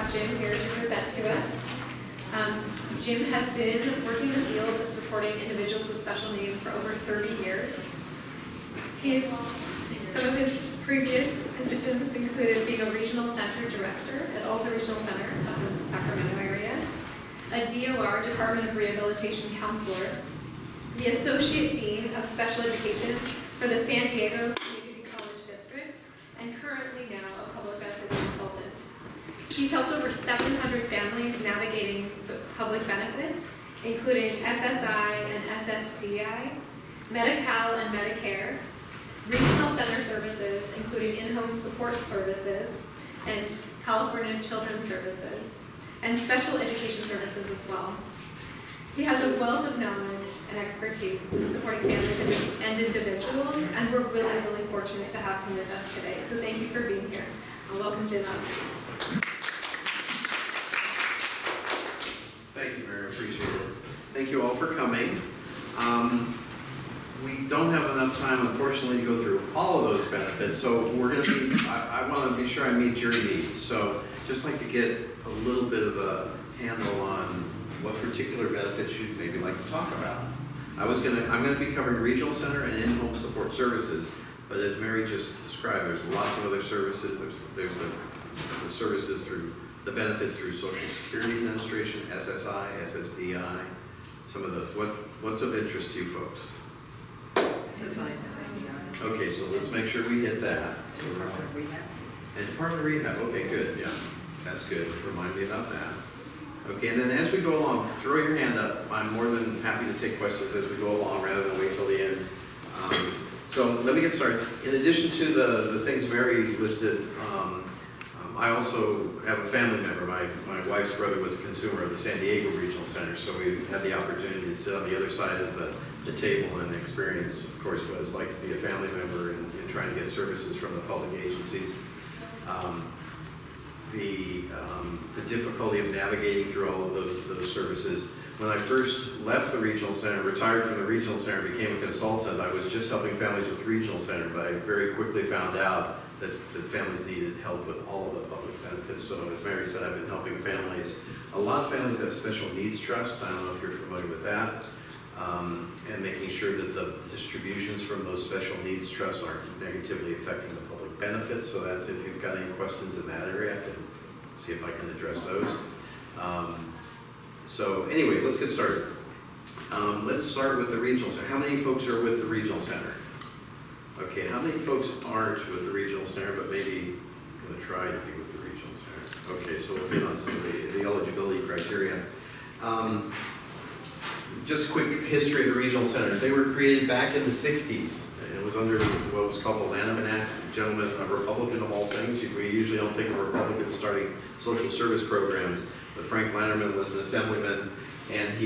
have Jim here to present to us. Jim has been working in the field of supporting individuals with special needs for over 30 years. Some of his previous positions included being a regional center director at Alta Regional Center up in the Sacramento area, a DOR, Department of Rehabilitation Counselor, the Associate Dean of Special Education for the San Diego Community College District, and currently now a public benefits consultant. He's helped over 700 families navigating the public benefits, including SSI and SSDI, Medi-Cal and Medicare, regional center services, including in-home support services, and California Children's Services, and special education services as well. He has a wealth of knowledge and expertise in supporting families and individuals, and we're really, really fortunate to have him with us today. So thank you for being here. And welcome, Jim. Thank you, Mary. Appreciate it. Thank you all for coming. We don't have enough time, unfortunately, to go through all of those benefits, so we're going to be, I want to be sure I meet your needs. So just like to get a little bit of a handle on what particular benefits you'd maybe like to talk about. I'm going to be covering regional center and in-home support services, but as Mary just described, there's lots of other services. There's the services through the benefits through Social Security Administration, SSI, SSDI, some of those. What's of interest to you folks? SSI, SSDI. Okay, so let's make sure we hit that. Department of Rehab. And Department of Rehab, okay, good, yeah, that's good. Remind me about that. Okay, and then as we go along, throw your hand up. I'm more than happy to take questions as we go along rather than wait till the end. So let me get started. In addition to the things Mary listed, I also have a family member. My wife's brother was a consumer of the San Diego Regional Center, so we had the opportunity to sit on the other side of the table and experience, of course, what it's like to be a family member and trying to get services from the public agencies. The difficulty of navigating through all of those services. When I first left the regional center, retired from the regional center, became a consultant, I was just helping families with regional center, but I very quickly found out that families needed help with all of the public benefits. So as Mary said, I've been helping families. A lot of families have special needs trusts. I don't know if you're familiar with that. And making sure that the distributions from those special needs trusts aren't negatively affecting the public benefits. So that's, if you've got any questions in that area, I can see if I can address those. So anyway, let's get started. Let's start with the regional center. How many folks are with the regional center? Okay, how many folks aren't with the regional center, but maybe going to try to be with the regional center? Okay, so we'll hit on some of the eligibility criteria. Just a quick history of the regional centers. They were created back in the 60s. It was under what was called the Lanham Act. A gentleman, a Republican of all things. We usually don't think of Republicans starting social service programs, but Frank Lannerman was an assemblyman, and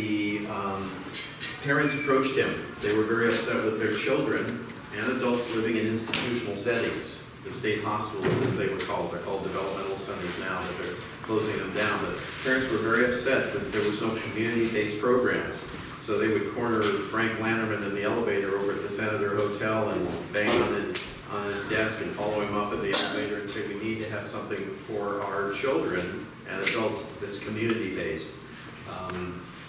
parents approached him. They were very upset with their children and adults living in institutional settings. The state hospitals, as they were called, they're called developmental centers now, but they're closing them down. But parents were very upset that there was no community-based programs. So they would corner Frank Lannerman in the elevator over at the Senator Hotel and bang on his desk and follow him up in the elevator and say, we need to have something for our children and adults that's community-based.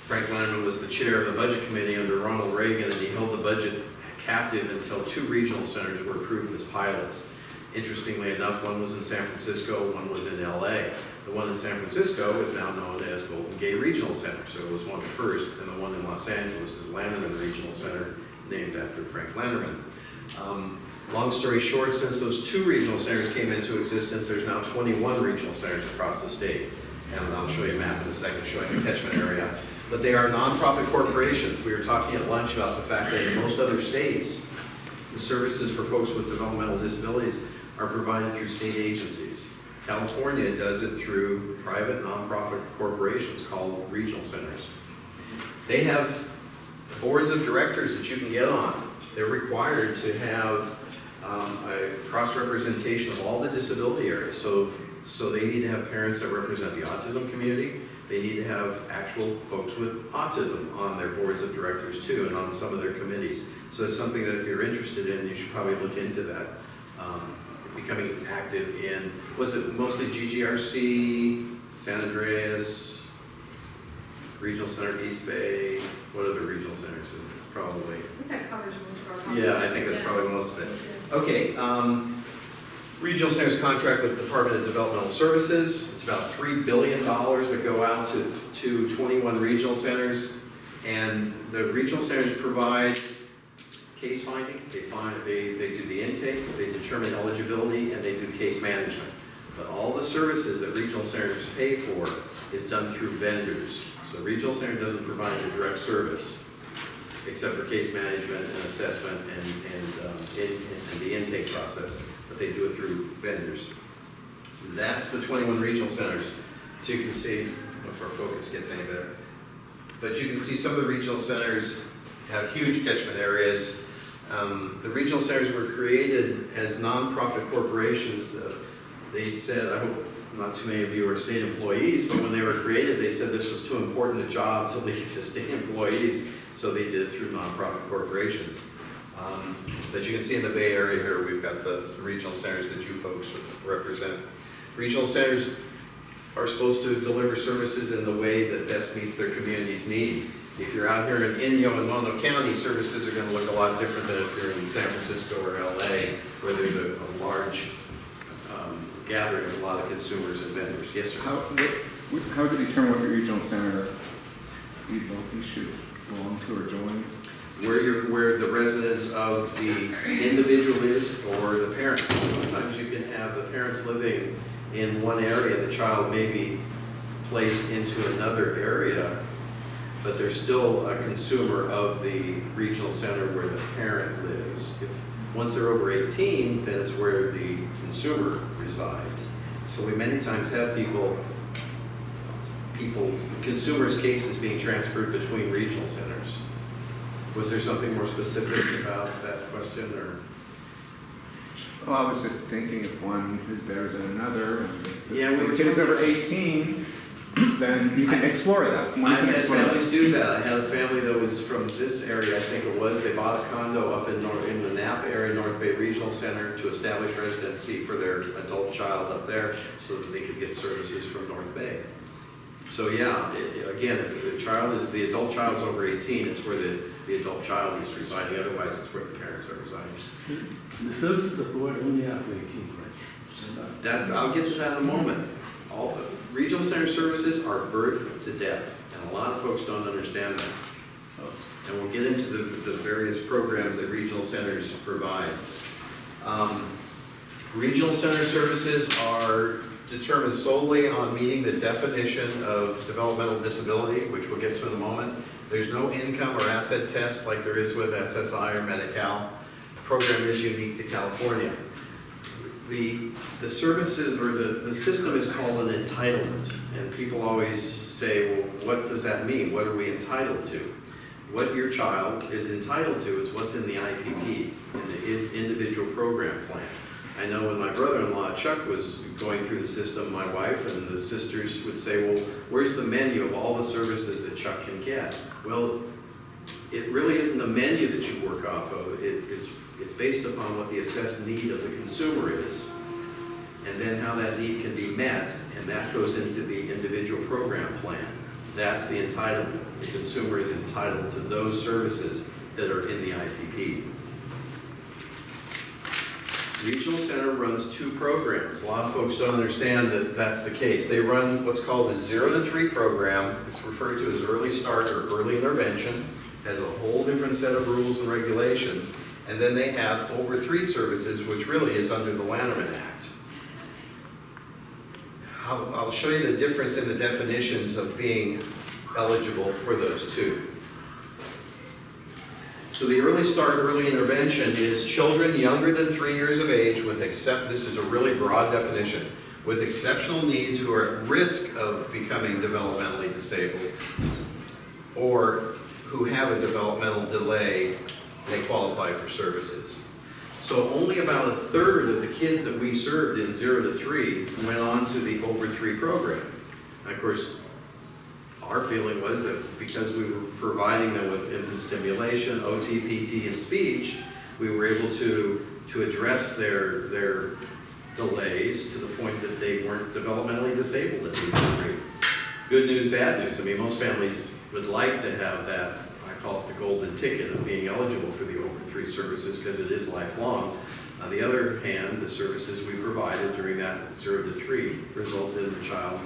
Frank Lannerman was the chair of the budget committee under Ronald Reagan, and he held the budget captive until 2 regional centers were approved as pilots. Interestingly enough, one was in San Francisco, one was in LA. The one in San Francisco is now known as Golden Gate Regional Center, so it was one first, and the one in Los Angeles is Lannerman Regional Center, named after Frank Lannerman. Long story short, since those 2 regional centers came into existence, there's now 21 regional centers across the state. And I'll show you a map in a second showing the catchment area. But they are nonprofit corporations. We were talking at lunch about the fact that in most other states, the services for folks with developmental disabilities are provided through state agencies. California does it through private nonprofit corporations called regional centers. They have boards of directors that you can get on. They're required to have a cross-representation of all the disability areas. So they need to have parents that represent the autism community. They need to have actual folks with autism on their boards of directors too, and on some of their committees. So it's something that if you're interested in, you should probably look into that. Becoming active in, was it mostly GGRC, San Andreas, Regional Center East Bay, what other regional centers? It's probably, I think that covers most of our population. yeah, I think that's probably most of it. Okay, regional centers contract with the Department of Developmental Services. It's about $3 billion that go out to 21 regional centers. And the regional centers provide case finding, they do the intake, they determine eligibility, and they do case management. But all the services that regional centers pay for is done through vendors. So regional center doesn't provide a direct service, except for case management and assessment and the intake process, but they do it through vendors. That's the 21 regional centers. So you can see, if our focus gets any better, but you can see some of the regional centers have huge catchment areas. The regional centers were created as nonprofit corporations. They said, I hope not too many of you are state employees, but when they were created, they said this was too important a job to leave to state employees, so they did it through nonprofit corporations. But you can see in the Bay Area here, we've got the regional centers that you folks represent. Regional centers are supposed to deliver services in the way that best meets their community's needs. If you're out here in Inyo and Mono County, services are going to look a lot different than if you're in San Francisco or LA, where there's a large gathering of a lot of consumers and vendors. Yes, sir? How do you determine what regional center you should belong to or join? Where the residence of the individual is or the parent. Sometimes you can have the parents living in one area, the child may be placed into another area, but they're still a consumer of the regional center where the parent lives. Once they're over 18, then it's where the consumer resides. So we many times have consumers' cases being transferred between regional centers. Was there something more specific about that question, or? Well, I was just thinking if one is better than another, and Yeah, we were if the kid is over 18, then you can explore that. One I've can had explore families that. do that. I had a family that was from this area, I think it was. They bought a condo up in the Napa area, North Bay Regional Center, to establish residency for their adult child up there so that they could get services from North Bay. So yeah, again, if the adult child is over 18, it's where the adult child is residing. Otherwise, it's where the parents are residing. The services authority only after 18, right? I'll get to that in a moment. All the regional center services are birth to death, and a lot of folks don't understand that. And we'll get into the various programs that regional centers provide. Regional center services are determined solely on meeting the definition of developmental disability, which we'll get to in a moment. There's no income or asset test like there is with SSI or Medi-Cal. The program is unique to California. The services or the system is called an entitlement, and people always say, well, what does that mean? What are we entitled to? What your child is entitled to is what's in the IPP, in the individual program plan. I know when my brother-in-law, Chuck, was going through the system, my wife and the sisters would say, well, where's the menu of all the services that Chuck can get? Well, it really isn't a menu that you work off of. It's based upon what the assessed need of the consumer is, and then how that need can be met, and that goes into the individual program plan. That's the entitlement. The consumer is entitled to those services that are in the IPP. Regional Center runs two programs. A lot of folks don't understand that that's the case. They run what's called the 0 to 3 program. It's referred to as early start or early intervention. It has a whole different set of rules and regulations. And then they have over 3 services, which really is under the Lanterman Act. I'll show you the difference in the definitions of being eligible for those two. So the early start, early intervention is children younger than 3 years of age with this is a really broad definition, with exceptional needs who are at risk of becoming developmentally disabled or who have a developmental delay, they qualify for services. So only about a third of the kids that we served in 0 to 3 went on to the over 3 program. And of course, our feeling was that because we were providing them with infant stimulation, OT, PT, and speech, we were able to address their delays to the point that they weren't developmentally disabled at age 3. Good news, bad news. I mean, most families would like to have that, I call it the golden ticket of being eligible for the over 3 services because it is lifelong. On the other hand, the services we provided during that 0 to 3 resulted in the child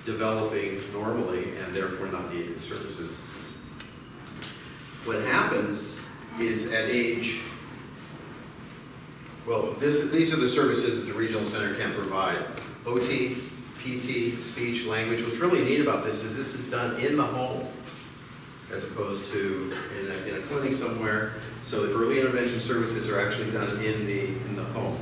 developing normally and therefore not needing the services. What happens is at age, well, these are the services that the regional center can provide. OT, PT, speech, language. What's really neat about this is done in the home as opposed to in a clinic somewhere. So the early intervention services are actually done in the home.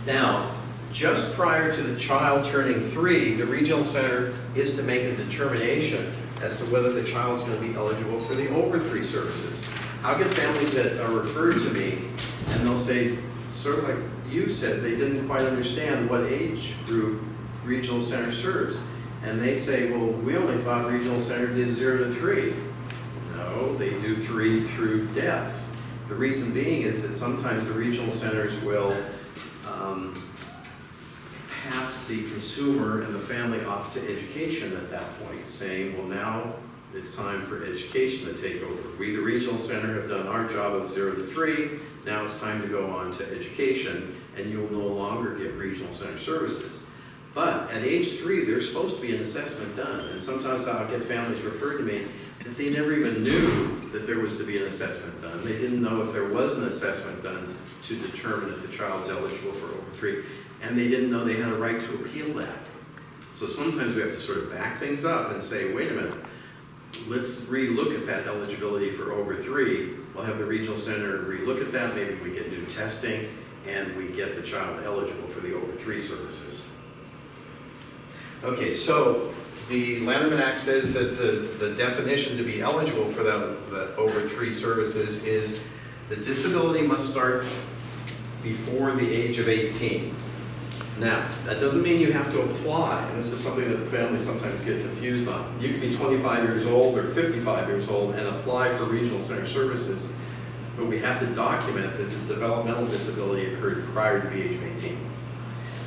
Now, just prior to the child turning 3, the regional center is to make a determination as to whether the child's going to be eligible for the over 3 services. I'll get families that are referred to me and they'll say, sort of like you said, they didn't quite understand what age group regional center serves. And they say, well, we only thought regional center did 0 to 3. No, they do 3 through death. The reason being is that sometimes the regional centers will pass the consumer and the family off to education at that point, saying, well, now it's time for education to take over. We, the regional center, have done our job of 0 to 3. Now it's time to go on to education, and you'll no longer get regional center services. But at age 3, there's supposed to be an assessment done, and sometimes I'll get families referred to me that they never even knew that there was to be an assessment done. They didn't know if there was an assessment done to determine if the child's eligible for over 3, and they didn't know they had a right to appeal that. So sometimes we have to sort of back things up and say, wait a minute, let's re-look at that eligibility for over 3. We'll have the regional center re-look at that. Maybe we get new testing and we get the child eligible for the over 3 services. Okay, so the Lanterman Act says that the definition to be eligible for the over 3 services is the disability must start before the age of 18. Now, that doesn't mean you have to apply, and this is something that the families sometimes get confused on. You can be 25 years old or 55 years old and apply for regional center services, but we have to document that the developmental disability occurred prior to the age of 18.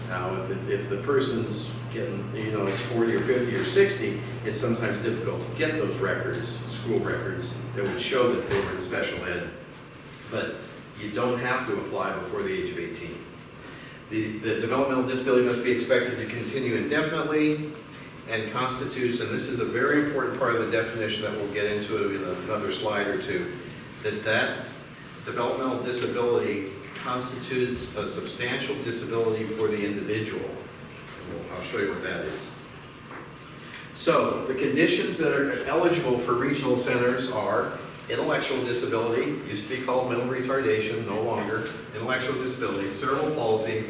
Now, if the person's getting, it's 40 or 50 or 60, it's sometimes difficult to get those records, school records, that would show that they were in special ed, but you don't have to apply before the age of 18. The developmental disability must be expected to continue indefinitely and constitutes, and this is a very important part of the definition that we'll get into in another slide or two, that developmental disability constitutes a substantial disability for the individual. I'll show you what that is. So, the conditions that are eligible for regional centers are intellectual disability, used to be called mental retardation, no longer, intellectual disability, cerebral palsy,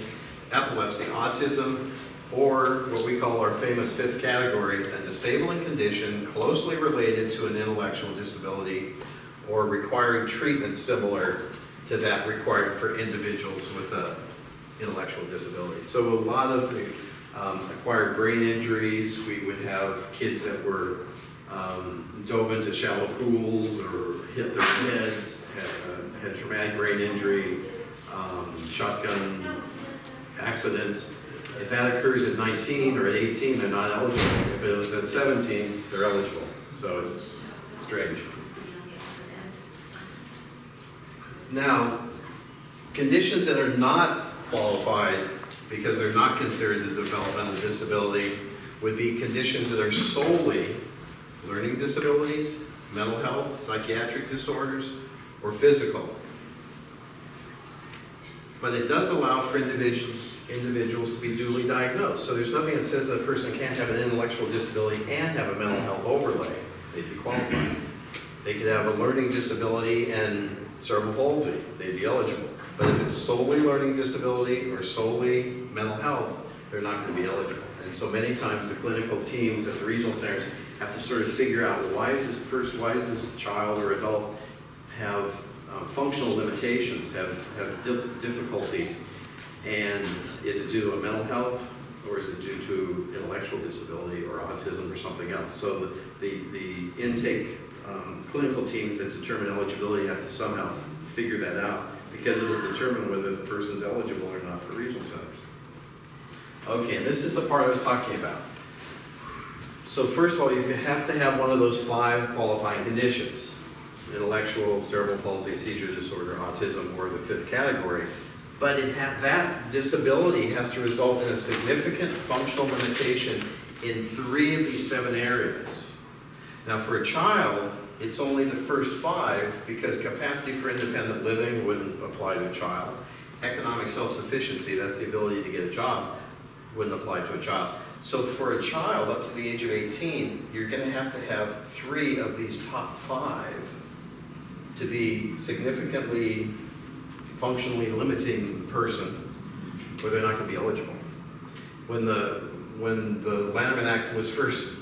epilepsy, autism, or what we call our famous 5th category, a disabling condition closely related to an intellectual disability or requiring treatment similar to that required for individuals with an intellectual disability. So a lot of the acquired brain injuries, we would have kids that were dove into shallow pools or hit their heads, had traumatic brain injury, shotgun accidents. If that occurs at 19 or at 18, they're not eligible. If it was at 17, they're eligible. So it's strange. Now, conditions that are not qualified because they're not considered a developmental disability would be conditions that are solely learning disabilities, mental health, psychiatric disorders, or physical. But it does allow for individuals to be duly diagnosed. So there's nothing that says that a person can't have an intellectual disability and have a mental health overlay. They'd be qualified. They could have a learning disability and cerebral palsy. They'd be eligible. But if it's solely learning disability or solely mental health, they're not going to be eligible. And so many times the clinical teams at the regional centers have to sort of figure out, well, why is this child or adult have functional limitations, have difficulty, and is it due to a mental health or is it due to intellectual disability or autism or something else? So the intake clinical teams that determine eligibility have to somehow figure that out because it'll determine whether the person's eligible or not for regional centers. Okay, and this is the part I was talking about. So first of all, you have to have one of those 5 qualifying conditions: intellectual, cerebral palsy, seizure disorder, autism, or the 5th category. But that disability has to result in a significant functional limitation in 3 of these 7 areas. Now for a child, it's only the first 5 because capacity for independent living wouldn't apply to a child. Economic self-sufficiency, that's the ability to get a job, wouldn't apply to a child. So for a child up to the age of 18, you're going to have 3 of these top 5 to be significantly functionally limiting the person, or they're not going to be eligible. When the Lanham Act was first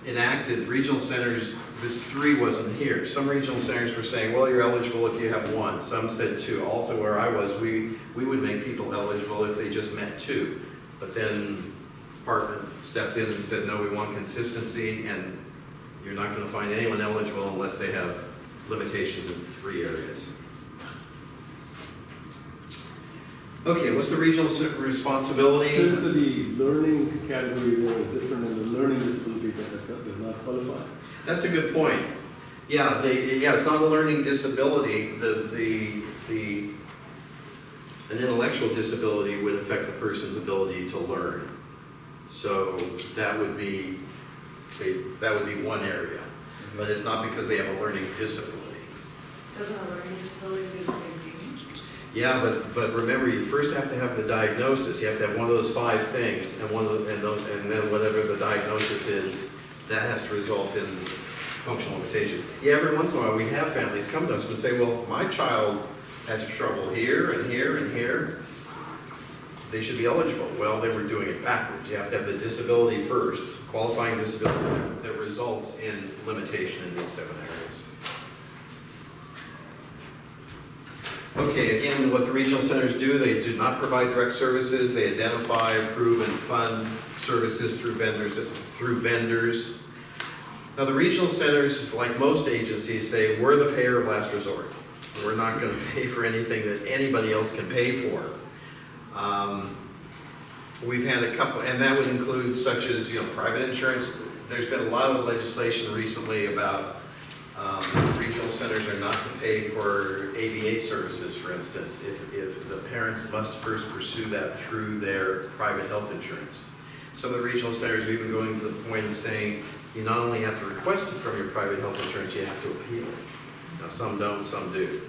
enacted, regional centers, this 3 wasn't here. Some regional centers were saying, well, you're eligible if you have 1. Some said 2. Also where I was, we would make people eligible if they just met 2. But then the department stepped in and said, no, we want consistency, and you're not going to find anyone eligible unless they have limitations in 3 areas. Okay, what's the regional responsibility? So the learning category there is different than the learning disability that does not qualify. That's a good point. Yeah, it's not a learning disability. An intellectual disability would affect the person's ability to learn. So that would be one area, but it's not because they have a learning disability. Doesn't a learning disability do the same thing? Yeah, but remember, you first have to have the diagnosis. You have to have one of those 5 things, and then whatever the diagnosis is, that has to result in functional limitation. Yeah, every once in a while we have families come to us and say, well, my child has trouble here and here and here. They should be eligible. Well, they were doing it backwards. You have to have the disability first, qualifying disability that results in limitation in these 7 areas. Okay, again, what the regional centers do, they do not provide direct services. They identify, approve, and fund services through vendors. Now, the regional centers, like most agencies, say, we're the payer of last resort. We're not going to pay for anything that anybody else can pay for. We've had a couple, and that would include such as, private insurance. There's been a lot of legislation recently about regional centers are not to pay for ABA services, for instance, if the parents must first pursue that through their private health insurance. Some of the regional centers are even going to the point of saying you not only have to request it from your private health insurance, you have to appeal it. Now, some don't, some do.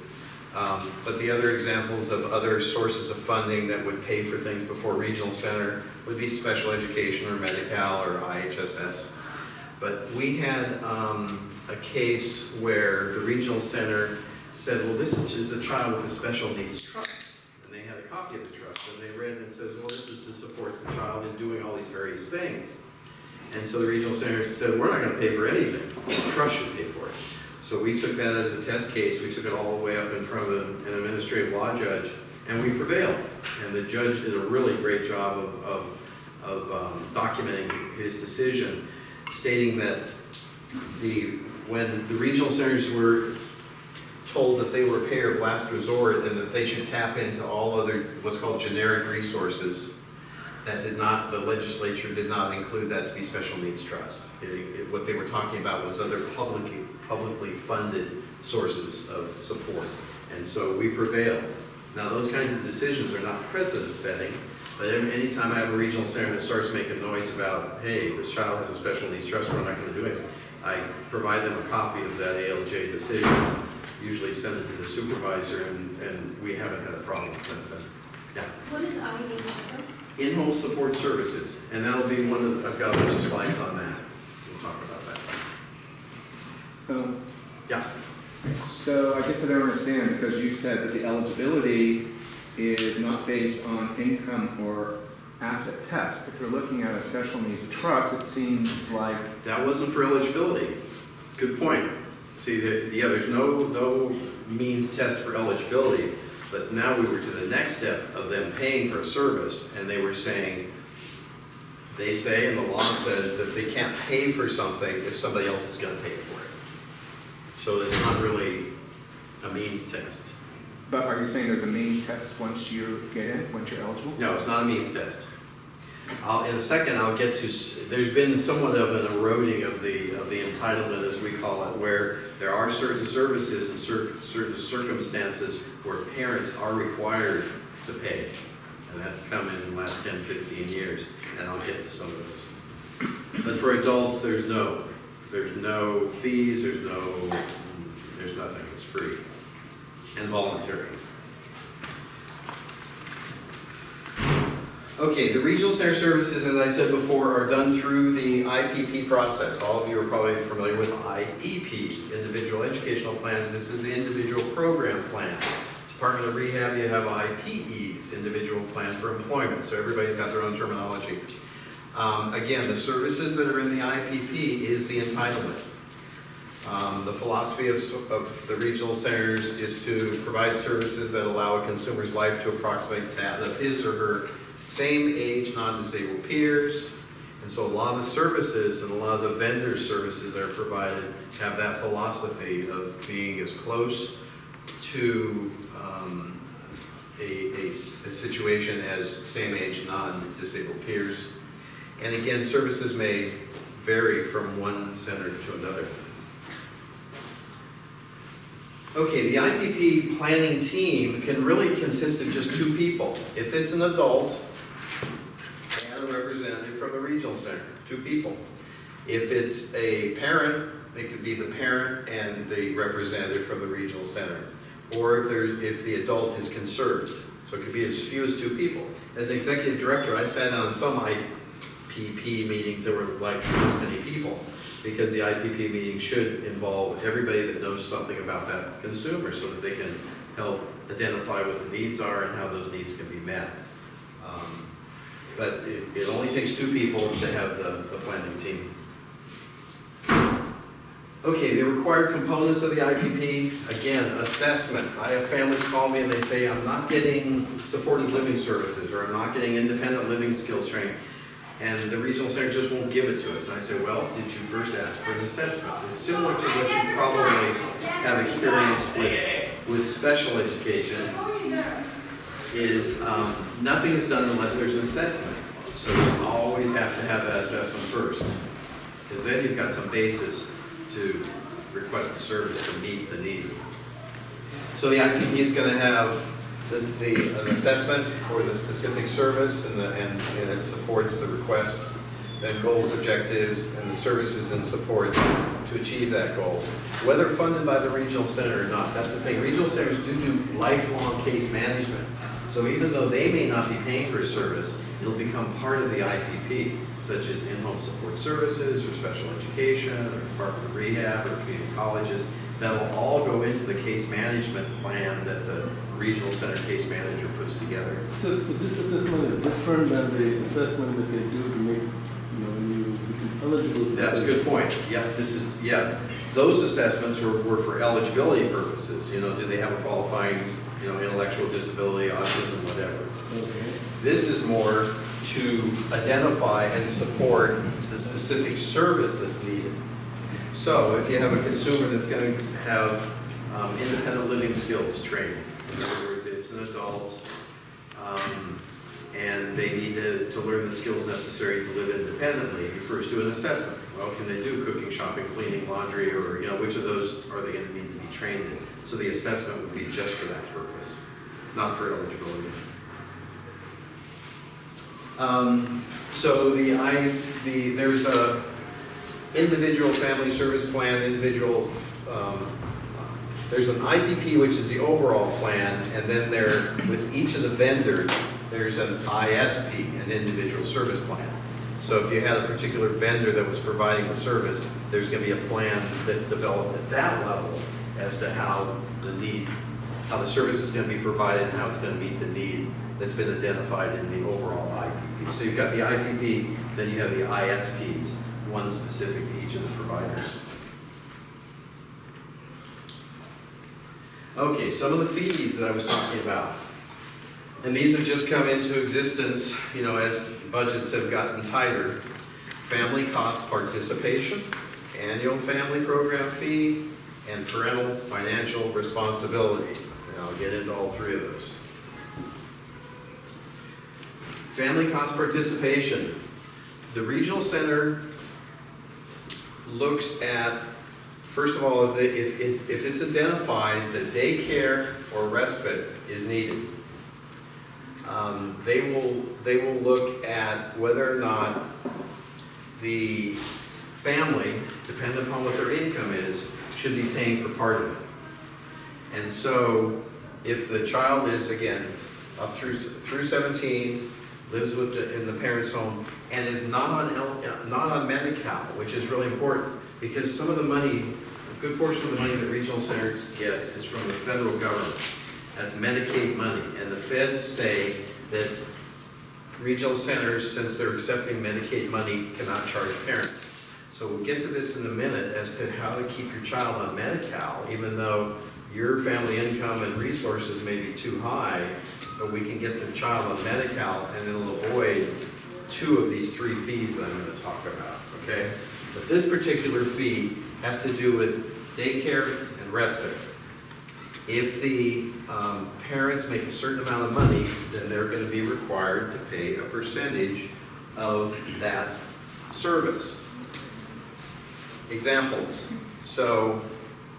But the other examples of other sources of funding that would pay for things before regional center would be special education or Medi-Cal or IHSS. But we had a case where the regional center said, well, this is a child with a special needs trust. And they had a copy of the trust, and they read it and says, well, this is to support the child in doing all these various things. And so the regional center said, we're not going to pay for anything. The trust should pay for it. So we took that as a test case. We took it all the way up in front of an administrative law judge, and we prevailed. And the judge did a really great job of documenting his decision, stating that when the regional centers were told that they were a payer of last resort and that they should tap into all other what's called generic resources, the legislature did not include that to be special needs trust. What they were talking about was other publicly funded sources of support. And so we prevailed. Now those kinds of decisions are not precedent setting, but anytime I have a regional center that starts making noise about, hey, this child has a special needs trust, we're not going to do anything, I provide them a copy of that ALJ decision, usually send it to the supervisor, and we haven't had a problem with them. Yeah. What is IHSS? In-home support services, and that'll be one of I've got a bunch of slides on that. We'll talk about that. Yeah. So I guess I don't understand, because you said that the eligibility is not based on income or asset test. If we're looking at a special needs trust, it seems like... That wasn't for eligibility. Good point. See, there's no means test for eligibility, but now we were to the next step of them paying for a service, and they were saying, they say, and the law says, that they can't pay for something if somebody else is going to pay for it. So it's not really a means test. But are you saying there's a means test once you get in, once you're eligible? No, it's not a means test. In a second, I'll get to, there's been somewhat of an eroding of the entitlement, as we call it, where there are certain services and certain circumstances where parents are required to pay. And that's come in the last 10, 15 years, and I'll get to some of those. But for adults, there's no fees, there's nothing, it's free and voluntary. Okay, the regional center services, as I said before, are done through the IPP process. All of you are probably familiar with IEP, Individual Educational Plan. This is the Individual Program Plan. Department of Rehab, you have IPEs, Individual Plan for Employment. So everybody's got their own terminology. Again, the services that are in the IPP is the entitlement. The philosophy of the regional centers is to provide services that allow a consumer's life to approximate that of his or her same age non-disabled peers. And so a lot of the services and a lot of the vendor services that are provided have that philosophy of being as close to a situation as same age non-disabled peers. And again, services may vary from one center to another. Okay, the IPP planning team can really consist of just two people. If it's an adult and a representative from the regional center, two people. If it's a parent, it could be the parent and the representative from the regional center. Or if the adult is concerned. So it could be as few as two people. As an executive director, I sat on some IPP meetings that were like this many people, because the IPP meeting should involve everybody that knows something about that consumer so that they can help identify what the needs are and how those needs can be met. But it only takes two people to have the planning team. Okay, the required components of the IPP, again, assessment. I have families call me and they say, I'm not getting supported living services, or I'm not getting independent living skills training. And the regional center just won't give it to us. And I say, well, did you first ask for an assessment? It's similar to what you probably have experienced with special education, is nothing is done unless there's an assessment. So you always have to have that assessment first, because then you've got some basis to request a service to meet the need. So the IPP is going to have an assessment for the specific service, and it supports the request, then goals, objectives, and the services and support to achieve that goal. Whether funded by the regional center or not, that's the thing. Regional centers do lifelong case management. So even though they may not be paying for a service, it'll become part of the IPP, such as in-home support services, or special education, or Department of Rehab, or community colleges. That'll all go into the case management plan that the regional center case manager puts together. So this assessment is different than the assessment that they do to make, when you become eligible. That's a good point. Those assessments were for eligibility purposes. Do they have a qualifying, intellectual disability, autism, whatever. Okay. This is more to identify and support the specific service that's needed. So if you have a consumer that's going to have independent living skills training, in other words, it's an adult, and they need to learn the skills necessary to live independently, you first do an assessment. Well, can they do cooking, shopping, cleaning, laundry, or which of those are they going to need to be trained in? So the assessment would be just for that purpose, not for eligibility. So there's a individual family service plan, there's an IPP, which is the overall plan, and then with each of the vendors, there's an ISP, an individual service plan. So if you had a particular vendor that was providing the service, there's going to be a plan that's developed at that level as to how the service is going to be provided and how it's going to meet the need that's been identified in the overall IPP. So you've got the IPP, then you have the ISPs, one specific to each of the providers. Okay, some of the fees that I was talking about. And these have just come into existence, as budgets have gotten tighter. Family cost participation, annual family program fee, and parental financial responsibility. And I'll get into all three of those. Family cost participation. The regional center looks at, first of all, if it's identified that daycare or respite is needed, they will look at whether or not the family, depending upon what their income is, should be paying for part of it. And so, if the child is, again, up through 17, lives in the parent's home, and is not on Medi-Cal, which is really important, because some of the money, a good portion of the money that regional centers gets is from the federal government. That's Medicaid money, and the feds say that regional centers, since they're accepting Medicaid money, cannot charge parents. So we'll get to this in a minute as to how to keep your child on Medi-Cal, even though your family income and resources may be too high, but we can get the child on Medi-Cal and it'll avoid two of these three fees that I'm going to talk about, okay? But this particular fee has to do with daycare and respite. If the parents make a certain amount of money, then they're going to be required to pay a percentage of that service. Examples. So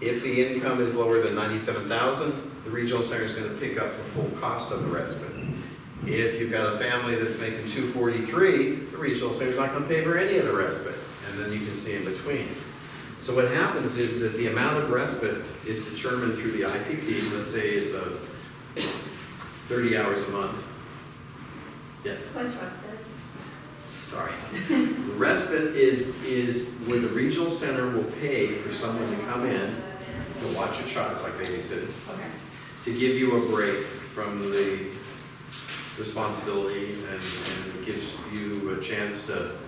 if the income is lower than $97,000, the regional center is going to pick up the full cost of the respite. If you've got a family that's making $243,000, the regional center is not going to pay for any of the respite, and then you can see in between. So what happens is that the amount of respite is determined through the IPP. Let's say it's 30 hours a month. Yes. What's respite? Sorry. Respite is where the regional center will pay for someone to come in to watch a child. It's like babysitting. Okay. To give you a break from the responsibility and gives you a chance to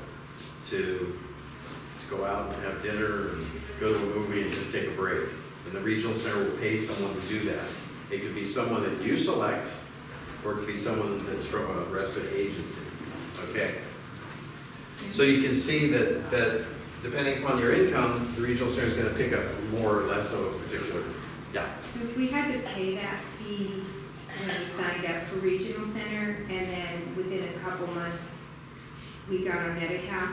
go out and have dinner and go to a movie and just take a break. And the regional center will pay someone to do that. It could be someone that you select, or it could be someone that's from a respite agency. Okay? So you can see that depending upon your income, the regional center is going to pick up more or less of a particular. Yeah. So if we had to pay that fee when we signed up for regional center, and then within a couple months, we got our Medi-Cal,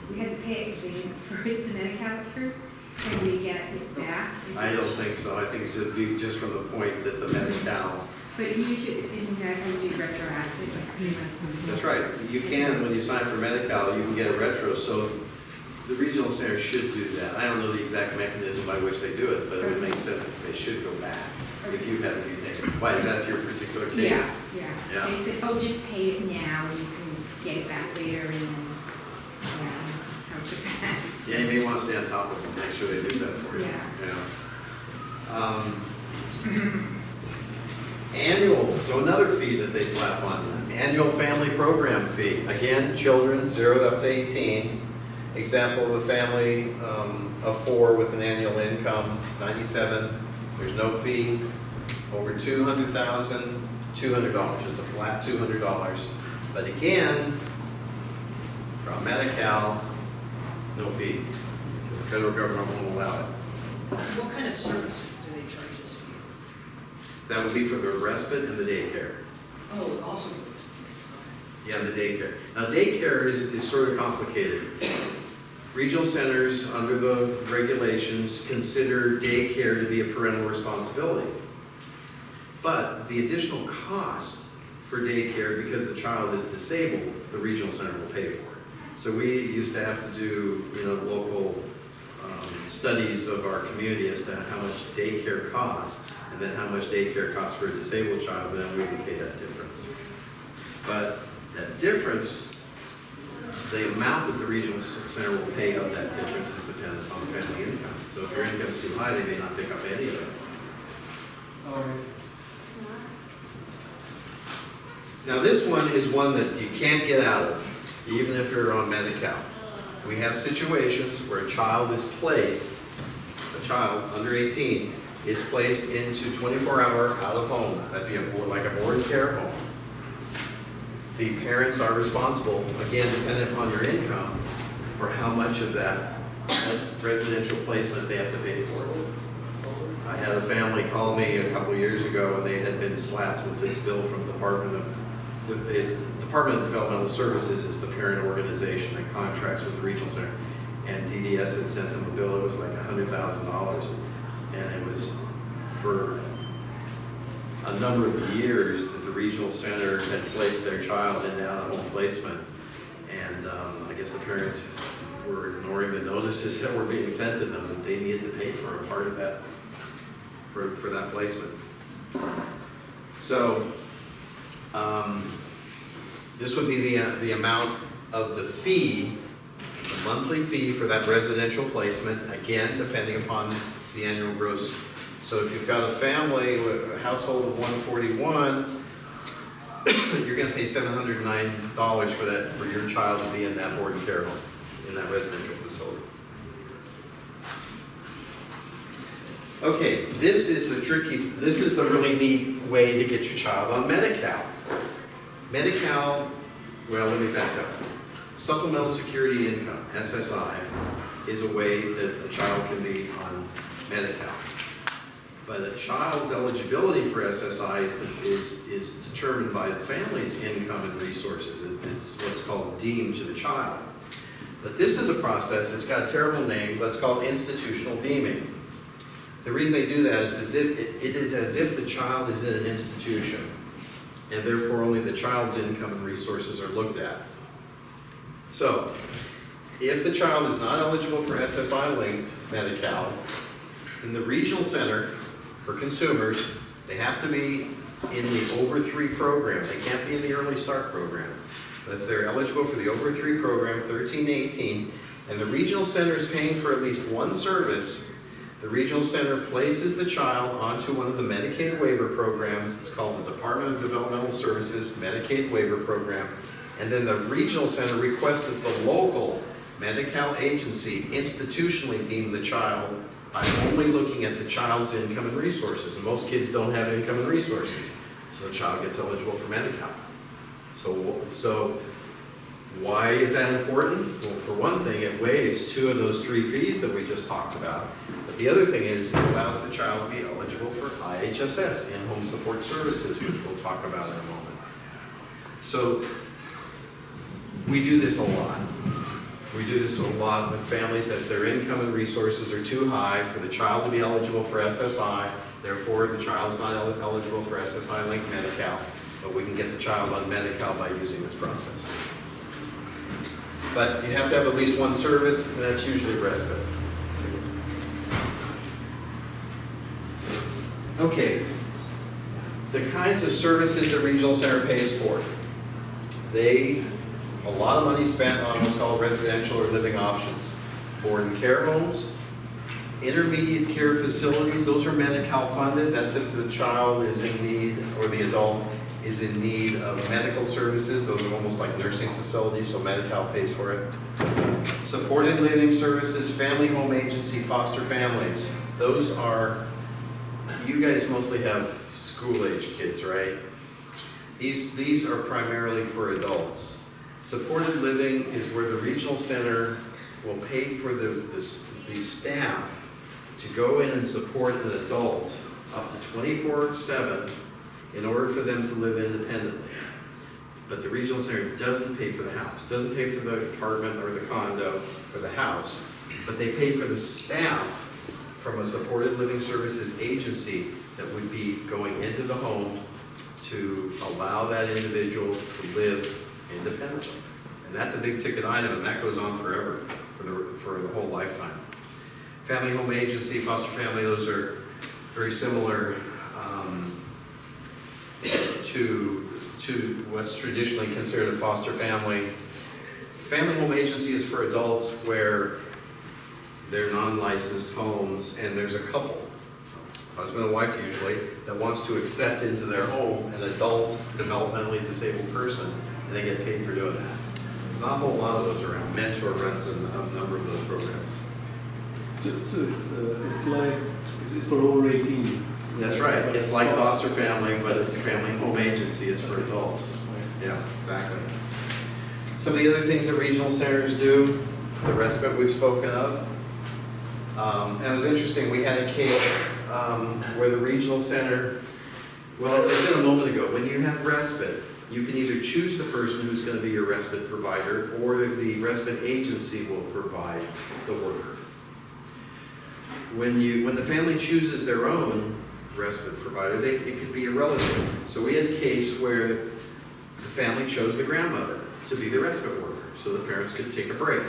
we had to pay it first, the Medi-Cal at first, and we get it back? I don't think so. I think it should be just from the point that the Medi-Cal. But you should, isn't that usually retroactive, like 3 months? That's right. You can, when you sign for Medi-Cal, you can get a retro. So the regional center should do that. I don't know the exact mechanism by which they do it, but it would make sense that they should go back if you had to be taken. Why, is that your particular case? Yeah. They said, oh, just pay it now, and you can get it back later, and then, count it back. Yeah, you may want to stay on top of them, make sure they do that for you. Yeah. Annual, so another fee that they slap on, annual family program fee. Again, children 0 up to 18. Example of a family of 4 with an annual income, 97. There's no fee. Over 200,000, $200, just a flat $200. But again, from Medi-Cal, no fee. The federal government won't allow it. What kind of service do they charge us for? That would be for the respite and the daycare. Oh, also. Yeah, the daycare. Now, daycare is sort of complicated. Regional centers, under the regulations, consider daycare to be a parental responsibility. But the additional cost for daycare, because the child is disabled, the regional center will pay for it. So we used to have to do, local studies of our community as to how much daycare costs, and then how much daycare costs for a disabled child, and then we would pay that difference. But that difference, the amount that the regional center will pay of that difference is dependent on the family income. So if your income is too high, they may not pick up any of it. Now this one is one that you can't get out of, even if you're on Medi-Cal. We have situations where a child under 18, is placed into 24-hour out of home. That'd be like a board and care home. The parents are responsible, again, depending upon your income, for how much of that residential placement they have to pay for. I had a family call me a couple years ago, and they had been slapped with this bill from Department of Developmental Services is the parent organization that contracts with the regional center. And DDS had sent them a bill, it was like $100,000. And it was for a number of years that the regional center had placed their child in out-of-home placement. And I guess the parents were ignoring the notices that were being sent to them that they needed to pay for a part of that, for that placement. So, this would be the amount of the fee, the monthly fee for that residential placement, again, depending upon the annual gross. So if you've got a family with a household of 141, you're going to pay $709 for that, for your child to be in that board and care home, in that residential facility. Okay, this is the really neat way to get your child on Medi-Cal. Medi-Cal, well, let me back up. Supplemental Security Income, SSI, is a way that a child can be on Medi-Cal. But a child's eligibility for SSI is determined by the family's income and resources. It's what's called deemed to the child. But this is a process, it's got a terrible name, but it's called institutional deeming. The reason they do that is it is as if the child is in an institution, and therefore only the child's income and resources are looked at. So, if the child is not eligible for SSI-linked Medi-Cal, then the regional center for consumers, they have to be in the over 3 program. They can't be in the early start program. But if they're eligible for the over 3 program, 13 to 18, and the regional center is paying for at least one service, the regional center places the child onto one of the Medicaid waiver programs. It's called the Department of Developmental Services Medicaid Waiver Program. And then the regional center requests that the local Medi-Cal agency institutionally deem the child by only looking at the child's income and resources. And most kids don't have income and resources, so the child gets eligible for Medi-Cal. So why is that important? Well, for one thing, it waives 2 of those 3 fees that we just talked about. But the other thing is it allows the child to be eligible for IHSS, in-home support services, which we'll talk about in a moment. So we do this a lot. We do this a lot with families that their income and resources are too high for the child to be eligible for SSI. Therefore, the child's not eligible for SSI-linked Medi-Cal, but we can get the child on Medi-Cal by using this process. But you have to have at least one service, and that's usually respite. Okay, the kinds of services the regional center pays for. A lot of money spent on what's called residential or living options. Board and care homes, intermediate care facilities, those are Medi-Cal funded. That's if the child is in need, or the adult is in need of medical services. Those are almost like nursing facilities, so Medi-Cal pays for it. Supported living services, family home agency, foster families. Those are, you guys mostly have school-age kids, right? These are primarily for adults. Supported living is where the regional center will pay for the staff to go in and support an adult up to 24/7 in order for them to live independently. But the regional center doesn't pay for the house, doesn't pay for the apartment or the condo or the house, but they pay for the staff from a supported living services agency that would be going into the home to allow that individual to live independently. And that's a big ticket item, and that goes on forever, for the whole lifetime. Family home agency, foster family, those are very similar to what's traditionally considered a foster family. Family home agency is for adults where they're non-licensed homes, and there's a couple, husband and wife usually, that wants to accept into their home an adult developmentally disabled person, and they get paid for doing that. Not a whole lot of those around. Mentor runs a number of those programs. So it's for over 18. That's right. It's like foster family, but it's a family home agency. It's for adults. Yeah, exactly. Some of the other things that regional centers do, the respite we've spoken of. And it was interesting, we had a case where the regional center, well, as I said a moment ago, when you have respite, you can either choose the person who's going to be your respite provider, or the respite agency will provide the worker. When the family chooses their own respite provider, it could be a relative. So we had a case where the family chose the grandmother to be the respite worker, so the parents could take a break.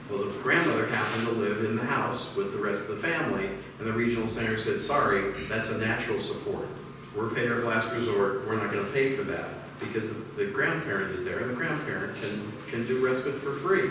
Well, the grandmother happened to live in the house with the rest of the family, and the regional center said, sorry, that's a natural support. We're paying our last resort, we're not going to pay for that, because the grandparent is there, and the grandparent can do respite for free.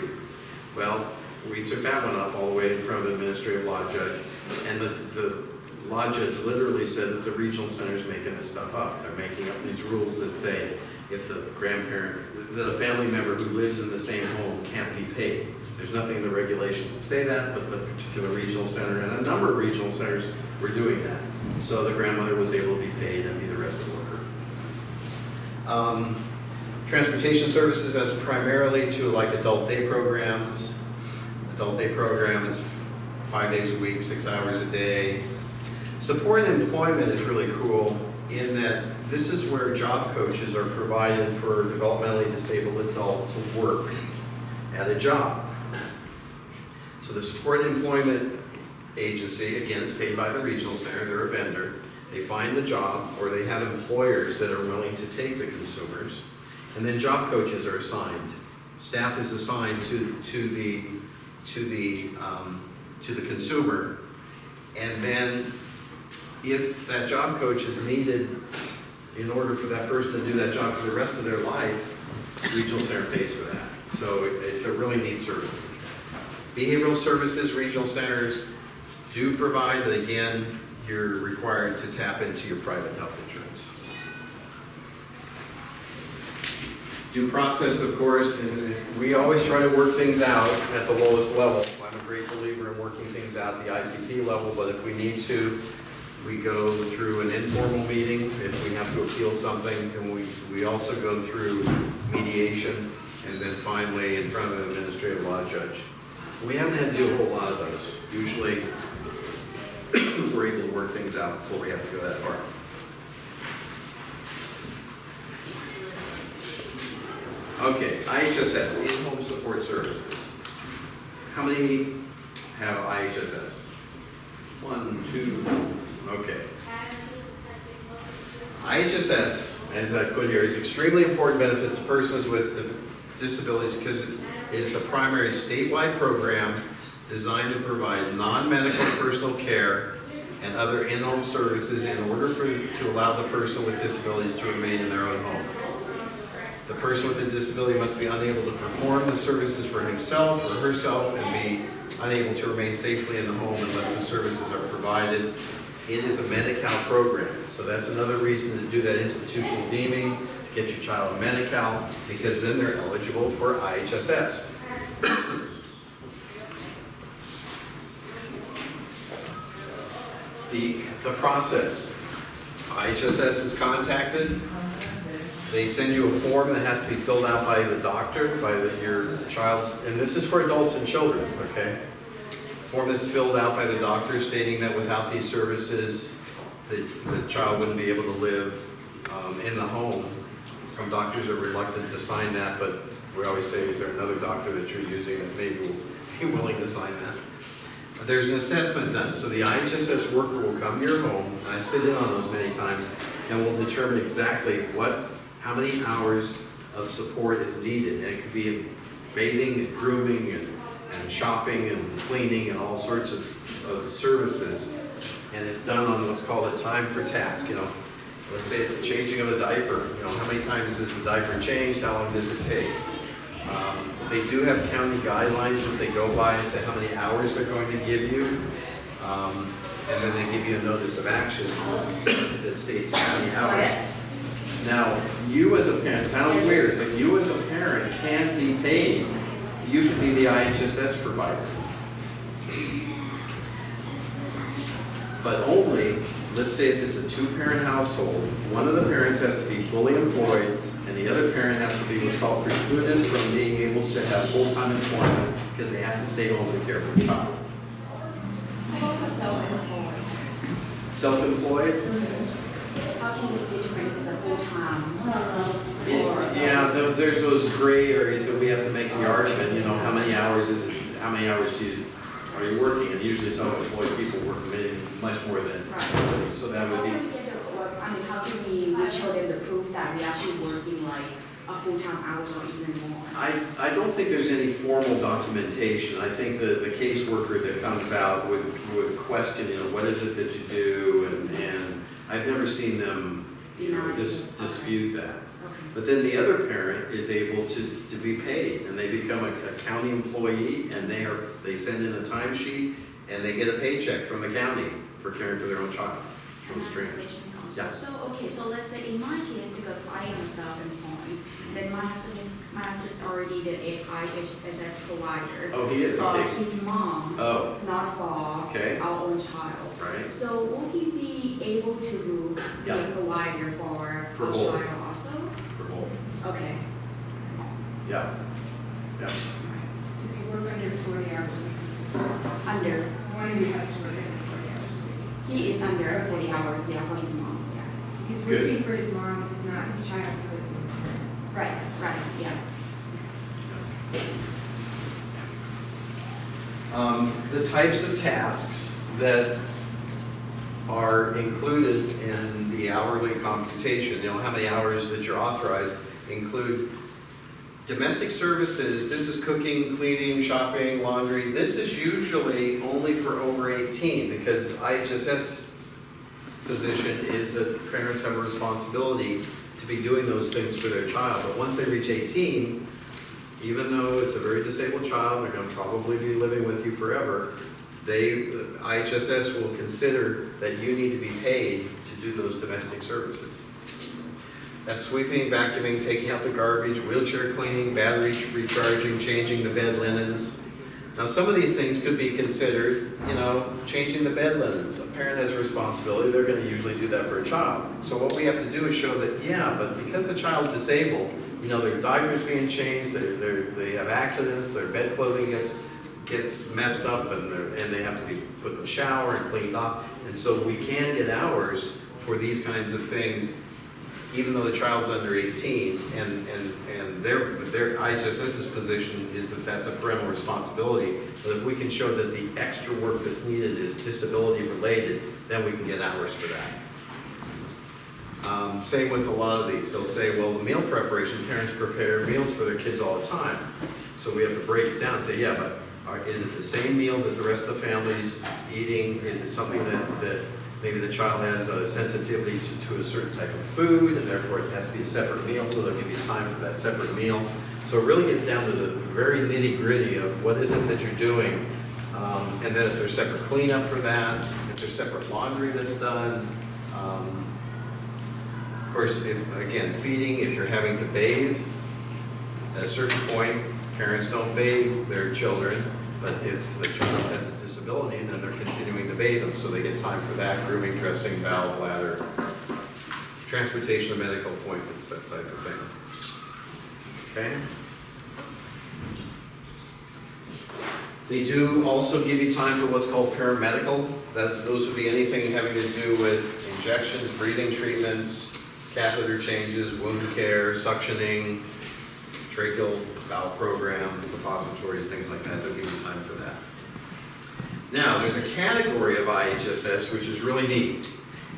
Well, we took that one up all the way in front of an administrative law judge, and the law judge literally said that the regional center is making this stuff up. They're making up these rules that say if the grandparent, that a family member who lives in the same home can't be paid. There's nothing in the regulations that say that, but the particular regional center and a number of regional centers were doing that. So the grandmother was able to be paid and be the respite worker. Transportation services as primarily to like adult day programs. Adult day program is 5 days a week, 6 hours a day. Support and employment is really cool in that this is where job coaches are provided for developmentally disabled adults to work at a job. So the support and employment agency, again, is paid by the regional center, they're a vendor. They find the job, or they have employers that are willing to take the consumers, and then job coaches are assigned. Staff is assigned to the consumer, and then if that job coach is needed in order for that person to do that job for the rest of their life, the regional center pays for that. So it's a really neat service. Behavioral services, regional centers do provide, but again, you're required to tap into your private health insurance. Due process, of course, and we always try to work things out at the lowest level. I'm a great believer in working things out at the IPT level, but if we need to, we go through an informal meeting if we have to appeal something, and we also go through mediation, and then finally in front of an administrative law judge. We haven't had to do a whole lot of those. Usually, we're able to work things out before we have to go that far. Okay, IHSS, in-home support services. How many have IHSS? 1, 2, okay. IHSS, as I put here, is extremely important benefit to persons with disabilities because it is the primary statewide program designed to provide non-medical personal care and other in-home services in order to allow the person with disabilities to remain in their own home. The person with a disability must be unable to perform the services for himself or herself and be unable to remain safely in the home unless the services are provided. It is a Medi-Cal program, so that's another reason to do that institutional deeming, to get your child Medi-Cal, because then they're eligible for IHSS. The process. IHSS is contacted. They send you a form that has to be filled out by the doctor, by your child's, and this is for adults and children, okay? Form that's filled out by the doctor stating that without these services, the child wouldn't be able to live in the home. Some doctors are reluctant to sign that, but we always say, is there another doctor that you're using that maybe will be willing to sign that? There's an assessment done, so the IHSS worker will come to your home, and I sit in on those many times, and will determine exactly how many hours of support is needed. And it could be bathing and grooming and shopping and cleaning and all sorts of services. And it's done on what's called a time for task. Let's say it's the changing of a diaper. How many times is the diaper changed? How long does it take? They do have county guidelines that they go by as to how many hours they're going to give you. And then they give you a notice of action that states how many hours. Now, you as a parent, sounds weird, but you as a parent can be paid. You can be the IHSS provider. But only, let's say if it's a 2-parent household, one of the parents has to be fully employed and the other parent has to be what's called precluded from being able to have full-time employment because they have to stay home to care for the child. Self-employed? How can it be different as a full-time? There's those gray areas that we have to make the argument, you know, how many hours are you working? And usually self-employed people work much more than, Right. so that How would can be, we get how can we show them the proof that we actually working like a full-time hours or even more? I don't think there's any formal documentation. I think the caseworker that comes out would question, you know, what is it that you do? And I've never seen them, you know, just dispute that. Okay. But then the other parent is able to be paid, and they become a county employee, and they send in a timesheet, and they get a paycheck from the county for caring for their own child. From strangers. Yeah. So let's say in my case, because I am self-employed, then my husband is already the IHSS provider. Oh, he is? For Okay. his mom, Oh, not for okay. our own child. Right. So will he be able to be Yeah. a provider for For our both. child also? For both. Okay. Yeah. Yeah. Does he work under 40 hours a week? Under, One of you has to work under 40 hours a week. he is under 40 hours, yeah, for his mom, yeah. He's Good. working for his mom, it's not his child, so it's. Right, yeah. The types of tasks that are included in the hourly computation, you know, how many hours that you're authorized, include domestic services. This is cooking, cleaning, shopping, laundry. This is usually only for over 18 because IHSS position is that parents have a responsibility to be doing those things for their child. But once they reach 18, even though it's a very disabled child, they're going to probably be living with you forever, IHSS will consider that you need to be paid to do those domestic services. That's sweeping, vacuuming, taking out the garbage, wheelchair cleaning, battery recharging, changing the bed linens. Now, some of these things could be considered, you know, changing the bed linens. A parent has a responsibility. They're going to usually do that for a child. So what we have to do is show that, yeah, but because the child's disabled, you know, their diapers being changed, they have accidents, their bed clothing gets messed up, and they have to be put in the shower and cleaned up. And so we can get hours for these kinds of things, even though the child's under 18, and their IHSS's position is that that's a parental responsibility. But if we can show that the extra work that's needed is disability related, then we can get hours for that. Same with a lot of these. They'll say, well, the meal preparation, parents prepare meals for their kids all the time. So we have to break it down and say, yeah, but is it the same meal that the rest of the family's eating? Is it something that maybe the child has a sensitivity to a certain type of food, and therefore it has to be a separate meal, so they'll give you time for that separate meal. So it really gets down to the very nitty-gritty of what is it that you're doing, and then if there's separate cleanup for that, if there's separate laundry that's done. Of course, again, feeding, if you're having to bathe, at a certain point, parents don't bathe their children, but if the child has a disability, then they're continuing to bathe them, so they get time for that, grooming, dressing, bowel, bladder, transportation of medical appointments, that type of thing. Okay? They do also give you time for what's called paramedical. Those would be anything having to do with injections, breathing treatments, catheter changes, wound care, suctioning, tracheal valve programs, suppositories, things like that. They'll give you time for that. Now, there's a category of IHSS which is really neat,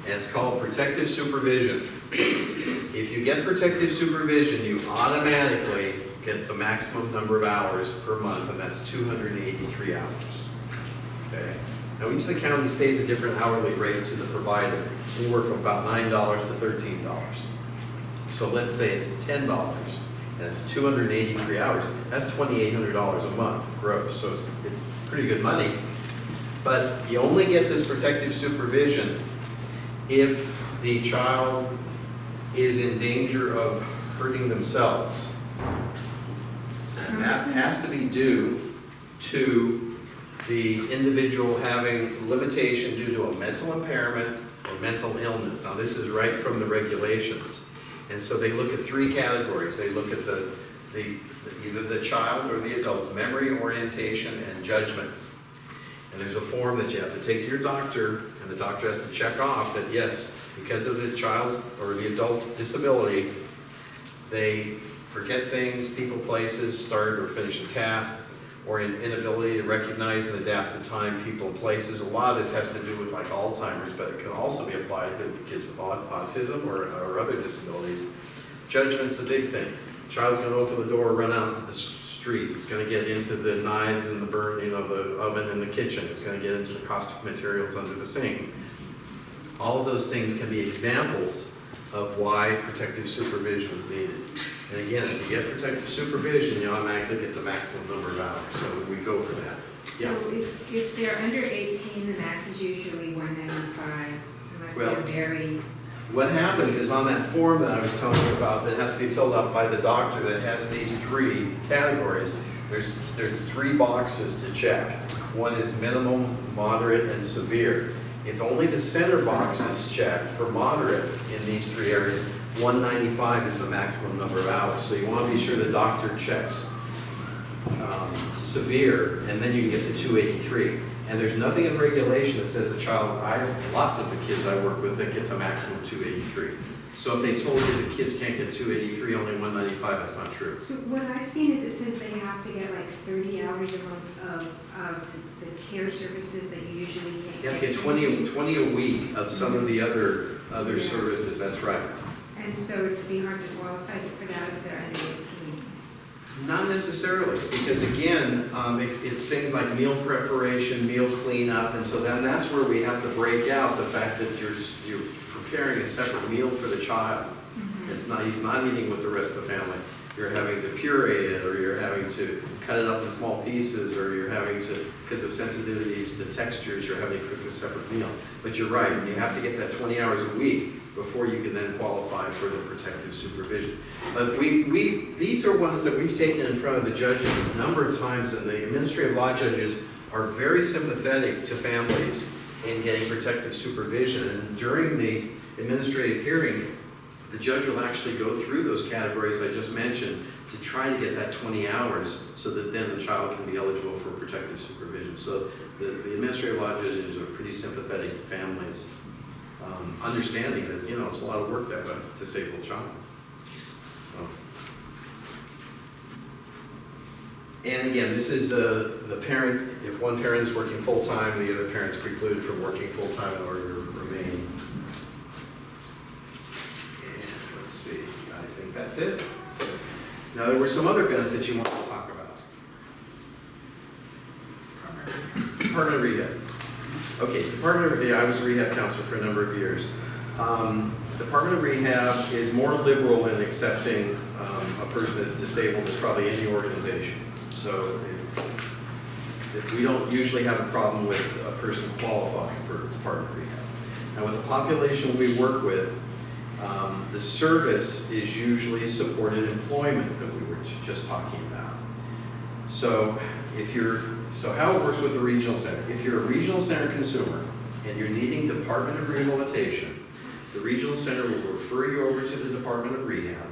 and it's called protective supervision. If you get protective supervision, you automatically get the maximum number of hours per month, and that's 283 hours. Okay? Now, each of the counties pays a different hourly rate to the provider, anywhere from about $9 to $13. So let's say it's $10, and it's 283 hours. That's $2,800 a month gross, so it's pretty good money. But you only get this protective supervision if the child is in danger of hurting themselves. And that has to be due to the individual having limitation due to a mental impairment or mental illness. Now, this is right from the regulations. And so they look at three categories. They look at either the child or the adult's memory, orientation, and judgment. And there's a form that you have to take to your doctor, and the doctor has to check off that, yes, because of the child's or the adult's disability, they forget things, people, places, start or finish a task, or an inability to recognize and adapt to time, people, and places. A lot of this has to do with like Alzheimer's, but it can also be applied to kids with autism or other disabilities. Judgment's the big thing. Child's going to open the door, run out into the street. It's going to get into the knives and the burning of the oven in the kitchen. It's going to get into the caustic materials under the sink. All of those things can be examples of why protective supervision is needed. And again, if you get protective supervision, you automatically get the maximum number of hours. So we go for that. Yeah. So if they're under 18, the max is usually 195, unless Well, they're very, What happens is on that form that I was telling you about that has to be filled out by the doctor that has these 3 categories, there's 3 boxes to check. One is minimum, moderate, and severe. If only the center box is checked for moderate in these 3 areas, 195 is the maximum number of hours. So you want to be sure the doctor checks severe, and then you can get the 283. And there's nothing in regulation that says a child, I have lots of the kids I work with that get the maximum 283. So if they told you the kids can't get 283, only 195, that's not true. so what I've seen is it says they have to get like 30 hours a month of the care services that you usually take. You have to get 20 a week of some of the other Yeah. services, that's right. And so it'd be hard to qualify for that if they're under 18. Not necessarily, because again, it's things like meal preparation, meal cleanup, and so then that's where we have to break out the fact that you're preparing a separate meal for the child. It's not, he's not eating with the rest of the family. You're having to puree it, or you're having to cut it up in small pieces, or you're having to, because of sensitivities to textures, you're having to cook a separate meal. But you're right, you have to get that 20 hours a week before you can then qualify for the protective supervision. But these are ones that we've taken in front of the judges a number of times, and the administrative law judges are very sympathetic to families in getting protective supervision. And during the administrative hearing, the judge will actually go through those categories I just mentioned to try to get that 20 hours so that then the child can be eligible for protective supervision. So the administrative law judges are pretty sympathetic to families, understanding that, you know, it's a lot of work to have a disabled child. So. And again, this is the parent, if one parent is working full-time, the other parent's precluded from working full-time in order to remain. And let's see, I think that's it. Now, there were some other benefits you wanted to talk about. Department of Rehab. Okay, Department of Rehab, I was a rehab counselor for a number of years. Department of Rehab is more liberal in accepting a person that's disabled as probably any organization. So if we don't usually have a problem with a person qualifying for Department of Rehab. Now, with the population we work with, the service is usually supported employment that we were just talking about. So how it works with the regional center. If you're a regional center consumer and you're needing Department of Rehabilitation, the regional center will refer you over to the Department of Rehab.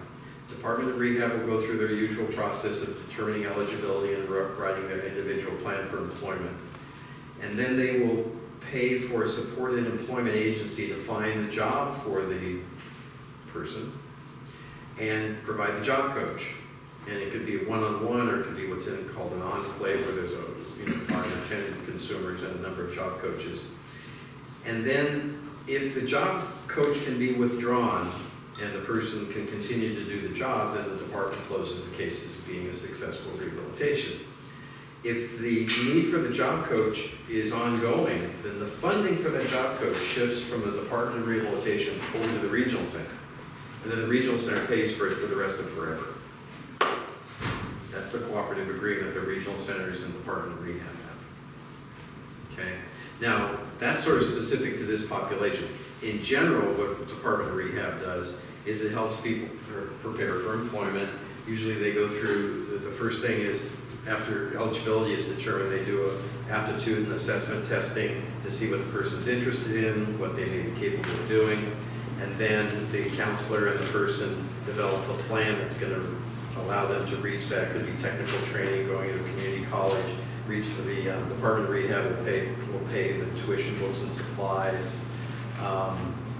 Department of Rehab will go through their usual process of determining eligibility and writing their individual plan for employment. And then they will pay for a supported employment agency to find the job for the person and provide the job coach. And it could be a one-on-one, or it could be what's called an enclave, where there's 5 or 10 consumers and a number of job coaches. And then if the job coach can be withdrawn and the person can continue to do the job, then the department closes the case as being a successful rehabilitation. If the need for the job coach is ongoing, then the funding for that job coach shifts from the Department of Rehabilitation over to the regional center. And then the regional center pays for it for the rest of forever. That's the cooperative agreement the regional centers and Department of Rehab have. Okay? Now, that's sort of specific to this population. In general, what the Department of Rehab does is it helps people prepare for employment. Usually they go through, the first thing is, after eligibility is determined, they do an aptitude and assessment testing to see what the person's interested in, what they may be capable of doing. And then the counselor and the person develop a plan that's going to allow them to reach that. It could be technical training, going to community college, Department of Rehab will pay the tuition, books, and supplies.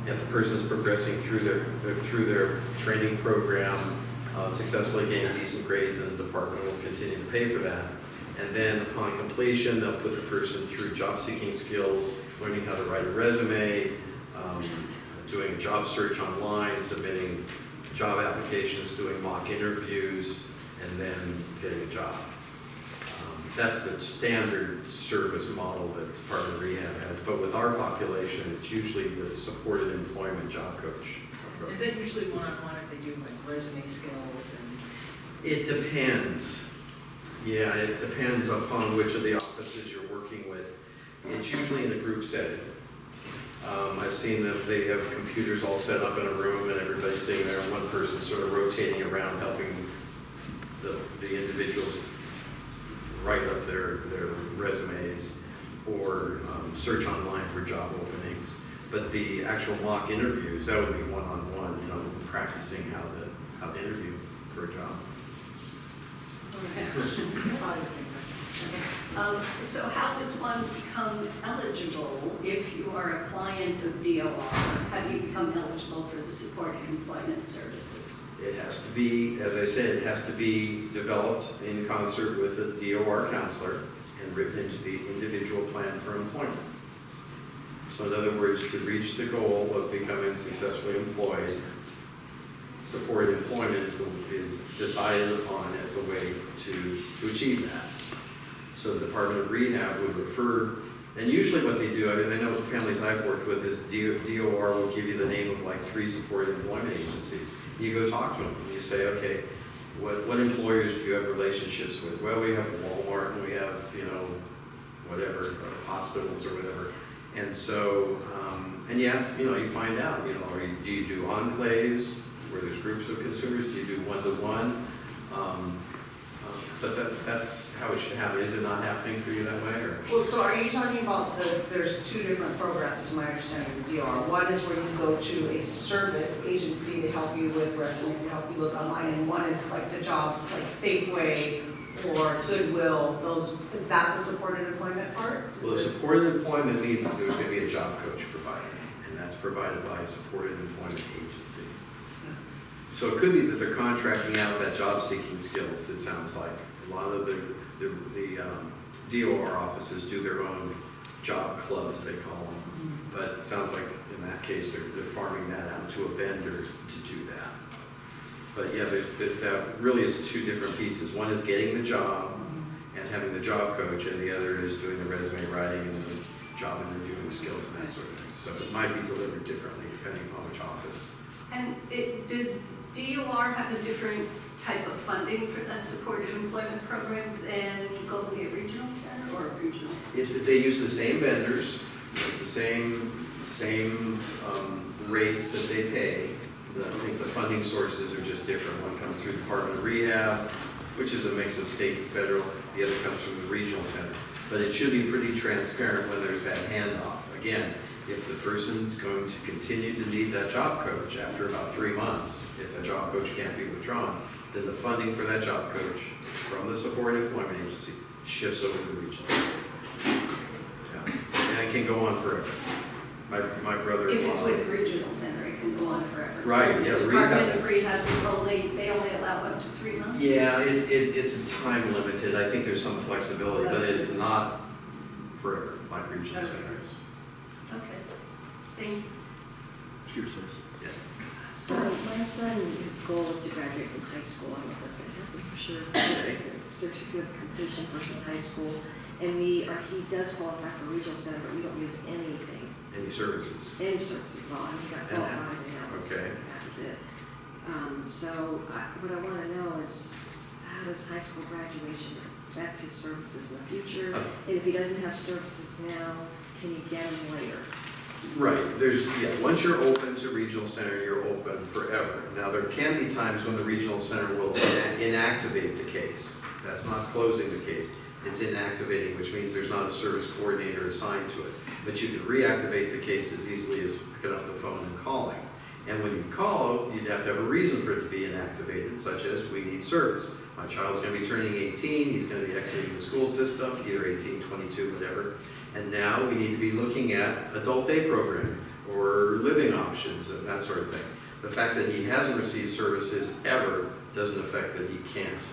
If the person's progressing through their training program, successfully gaining decent grades, then the department will continue to pay for that. And then upon completion, they'll put the person through job-seeking skills, learning how to write a resume, doing a job search online, submitting job applications, doing mock interviews, and then getting a job. That's the standard service model that Department of Rehab has. But with our population, it's usually the supported employment job coach approach. Is it usually one-on-one if they do like resume skills and? It depends. Yeah, it depends upon which of the offices you're working with. It's usually in a group setting. I've seen them, they have computers all set up in a room and everybody's sitting there and one person sort of rotating around helping the individuals write up their resumes or search online for job openings. But the actual mock interviews, that would be one-on-one, practicing how to interview for a job. So how does one become eligible if you are a client of DOR? How do you become eligible for the supported employment services? It has to be, as I said, it has to be developed in concert with a DOR counselor and written into the individual plan for employment. So in other words, to reach the goal of becoming successfully employed, supported employment is decided upon as the way to achieve that. So the Department of Rehab would refer, and usually what they do, I know the families I've worked with is DOR will give you the name of like 3 supported employment agencies. You go talk to them and you say, okay, what employers do you have relationships with? Well, we have Walmart and we have, whatever, hospitals or whatever. And so, and yes, you find out, do you do enclaves where there's groups of consumers? Do you do one-to-one? But that's how it should happen. Is it not happening for you that way? Or? Well, so are you talking about there's 2 different programs to my understanding of DOR. One is where you go to a service agency to help you with resumes, to help you look online, and one is like the jobs like Safeway or Goodwill. Is that the supported employment part? Well, the supported employment means that there's going to be a job coach provided, and that's provided by a supported employment agency. So it could be that they're contracting out that job-seeking skills, it sounds like. A lot of the DOR offices do their own job clubs, they call them. But it sounds like in that case, they're farming that out to a vendor to do that. But yeah, that really is 2 different pieces. One is getting the job and having the job coach, and the other is doing the resume writing and the job interviewing skills and that sort of thing. So it might be delivered differently depending upon which office. And does DOR have a different type of funding for that supported employment program than Golden Gate Regional Center or Regional Center? They use the same vendors, it's the same rates that they pay. I think the funding sources are just different. One comes through the Department of Rehab, which is a mix of state and federal. The other comes from the regional center. But it should be pretty transparent when there's that handoff. Again, if the person's going to continue to need that job coach after about 3 months, if a job coach can't be withdrawn, then the funding for that job coach from the supported employment agency shifts over to the regional. Yeah. And it can go on forever. My brother-in-law. If it's with Regional Center, it can go on forever. Right, yeah. The Department of Rehab is they only allow up to 3 months? Yeah, it's time limited. I think there's some flexibility, but it is not forever like regional centers. Okay. Thank you. Sure, sir. Yeah. So my son, his goal is to graduate from high school. I don't know if that's going to happen for sure. Certificate of completion versus high school. And he does qualify for regional center, but we don't use anything. Any services? Any services at all. He got qualified and that was it. What I want to know is how does high school graduation affect his services in the future? And if he doesn't have services now, can you get them later? Right. Once you're open to regional center, you're open forever. Now, there can be times when the regional center will inactivate the case. That's not closing the case. It's inactivating, which means there's not a service coordinator assigned to it. But you can reactivate the case as easily as picking up the phone and calling. And when you call, you'd have to have a reason for it to be inactivated, such as we need service. My child's going to be turning 18, he's going to be exiting the school system, either 18, 22, whatever. And now we need to be looking at adult day programming or living options and that sort of thing. The fact that he hasn't received services ever doesn't affect that he can't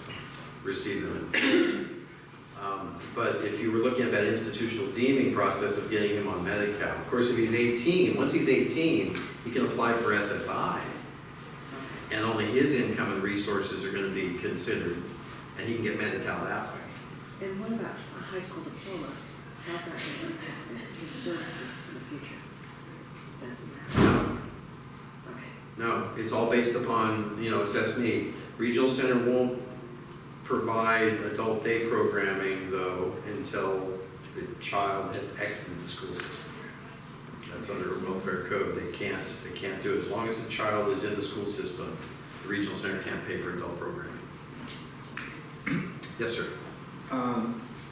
receive them. But if you were looking at that institutional deeming process of getting him on Medi-Cal, of course, if he's 18, once he's 18, he can apply for SSI. And only his income and resources are going to be considered, and he can get Medi-Cal that way. And what about a high school diploma? How's that going to impact his services in the future? It doesn't matter. Okay. No, it's all based upon, assessed need. Regional Center won't provide adult day programming, though, until the child has exited the school system. That's under a welfare code. They can't do it. As long as the child is in the school system, the regional center can't pay for adult programming. Yes, sir.